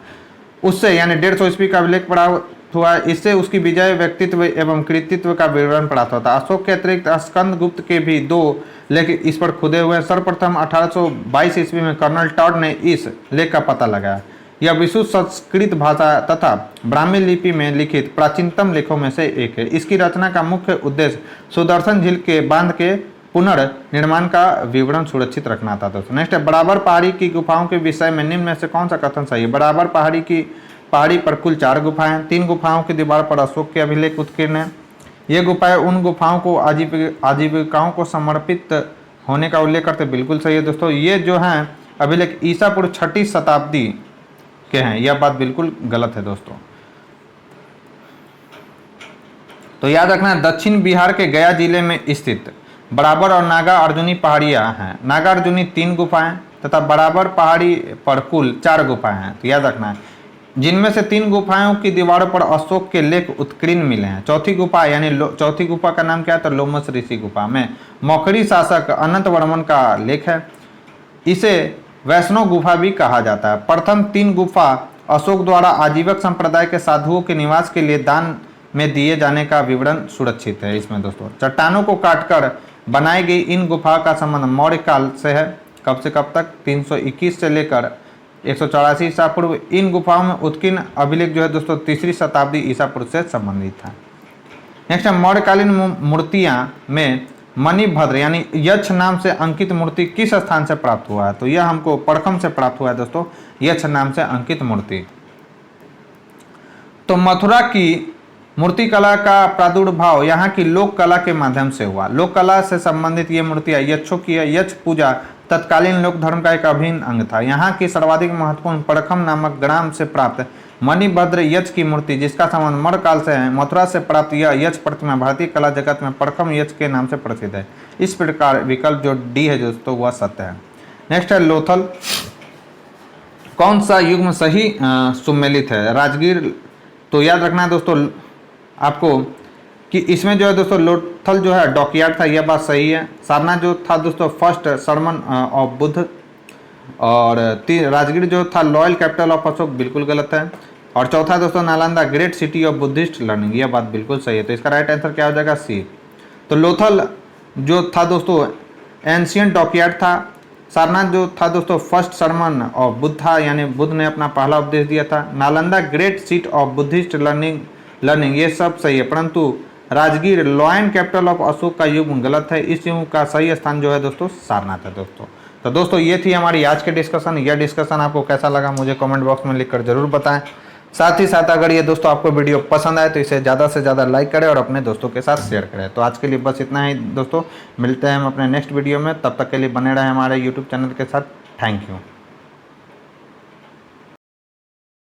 उससे यानी 150 ईस्वी का अभिलेख प्राप्त हुआ। इससे उसकी विजय, व्यक्तित्व एवं कृतित्व का विवरण प्राप्त होता है। अशोक के अतिरिक्त स्कंदगुप्त के भी 2 लेख इस पर खुदे हुए हैं। सर्वप्रथम 1822 ईस्वी में कर्नल टॉड ने इस लेख का पता लगाया। यह विशुद्ध संस्कृत भाषा तथा ब्राह्मी लिपि में लिखित प्राचीनतम लेखों में से एक है। इसकी रचना का मुख्य उद्देश्य सुदर्शन झील के बांध के पुनर्निर्माण का विवरण सुरक्षित रखना था दोस्तों। नेक्स्ट है, बराबर पहाड़ी की गुफाओं के विषय में निम्न में से कौन सा कथन सही है। बराबर पहाड़ी पर कुल 4 गुफाएं, 3 गुफाओं की दीवार पर अशोक के अभिलेख उत्कीर्ण है। ये गुफाएं उन गुफाओं को आजीविकाओं को समर्पित होने का उल्लेख करते, बिल्कुल सही है दोस्तों। ये जो हैं अभिलेख ईसा पूर्व 6ठी शताब्दी के हैं, यह बात बिल्कुल गलत है दोस्तों। तो याद रखना है, दक्षिण बिहार के गया जिले में स्थित बराबर और नागा अर्जुनी पहाड़ियां हैं। नागा अर्जुनी 3 गुफाएं तथा बराबर पहाड़ी पर कुल 4 गुफाएं हैं। तो याद रखना है, जिनमें से 3 गुफाओं की दीवारों पर अशोक के लेख उत्कीर्ण मिले हैं। चौथी गुफा यानी चौथी गुफा का नाम क्या है, तो लोमस ऋषि गुफा में मौखरी शासक अनंत वर्मन का लेख है। इसे वैष्णव गुफा भी कहा जाता है। प्रथम 3 गुफा अशोक द्वारा आजीवक संप्रदाय के साधुओं के निवास के लिए दान में दिए जाने का विवरण सुरक्षित है इसमें दोस्तों। चट्टानों को काटकर बनाई गई इन गुफा का संबंध मौर्य काल से है। कब से कब तक, 321 से लेकर 184 ईसा पूर्व। इन गुफाओं में उत्कीर्ण अभिलेख जो है दोस्तों 3री शताब्दी ईसा पूर्व से संबंधित था। नेक्स्ट है, मौर्यकालीन मूर्तियां में मणिभद्र यानी यक्ष नाम से अंकित मूर्ति किस स्थान से प्राप्त हुआ है, तो यह हमको पड़खम से प्राप्त हुआ है दोस्तों, यक्ष नाम से अंकित मूर्ति। तो मथुरा की मूर्ति कला का प्रादुर्भाव यहाँ की लोक कला के माध्यम से हुआ। लोक कला से संबंधित ये मूर्तियां यक्षों की है। यक्ष पूजा तत्कालीन लोक धर्म का एक अभिन्न अंग था। यहाँ की सर्वाधिक महत्वपूर्ण पड़खम नामक ग्राम से प्राप्त मणिभद्र यक्ष की मूर्ति, जिसका संबंध मौर्य काल से है, मथुरा से प्राप्त यह यक्ष प्रतिमा भारतीय कला जगत में पड़खम यक्ष के नाम से प्रसिद्ध है। इस प्रकार विकल्प जो डी है दोस्तों वह सत्य है। नेक्स्ट है, लोथल कौन सा युग्म सही सुमेलित है, राजगीर। तो याद रखना है दोस्तों आपको कि इसमें जो है दोस्तों लोथल जो है डॉकयार्ड था, यह बात सही है। सारनाथ जो था दोस्तों फर्स्ट सरमन ऑफ बुद्ध, और राजगीर जो था लॉयल कैपिटल ऑफ अशोक, बिल्कुल गलत है। और चौथा दोस्तों Nalanda great city of Buddhist learning, यह बात बिल्कुल सही है। तो इसका राइट आंसर क्या हो जाएगा, सी। तो लोथल जो था दोस्तों एंशियंट डॉकयार्ड था। सारनाथ जो था दोस्तों फर्स्ट सरमन ऑफ बुद्ध था, यानी बुद्ध ने अपना पहला उपदेश दिया था। Nalanda great seat of Buddhist learning ये सब सही है, परंतु Rajgir lion capital of Ashok का युग गलत है। इस युग का सही स्थान जो है दोस्तों सारनाथ है दोस्तों। तो दोस्तों ये थी हमारी आज की डिस्कशन। यह डिस्कशन आपको कैसा लगा मुझे कमेंट बॉक्स में लिखकर जरूर बताएं। साथ ही साथ अगर ये दोस्तों आपको वीडियो पसंद आए तो इसे ज़्यादा से ज़्यादा लाइक करें और अपने दोस्तों के साथ शेयर करें। तो आज के लिए बस इतना ही दोस्तों, मिलते हैं हम अपने नेक्स्ट वीडियो में। तब तक के लिए बने रहें हमारे यूट्यूब चैनल के साथ। Thank you.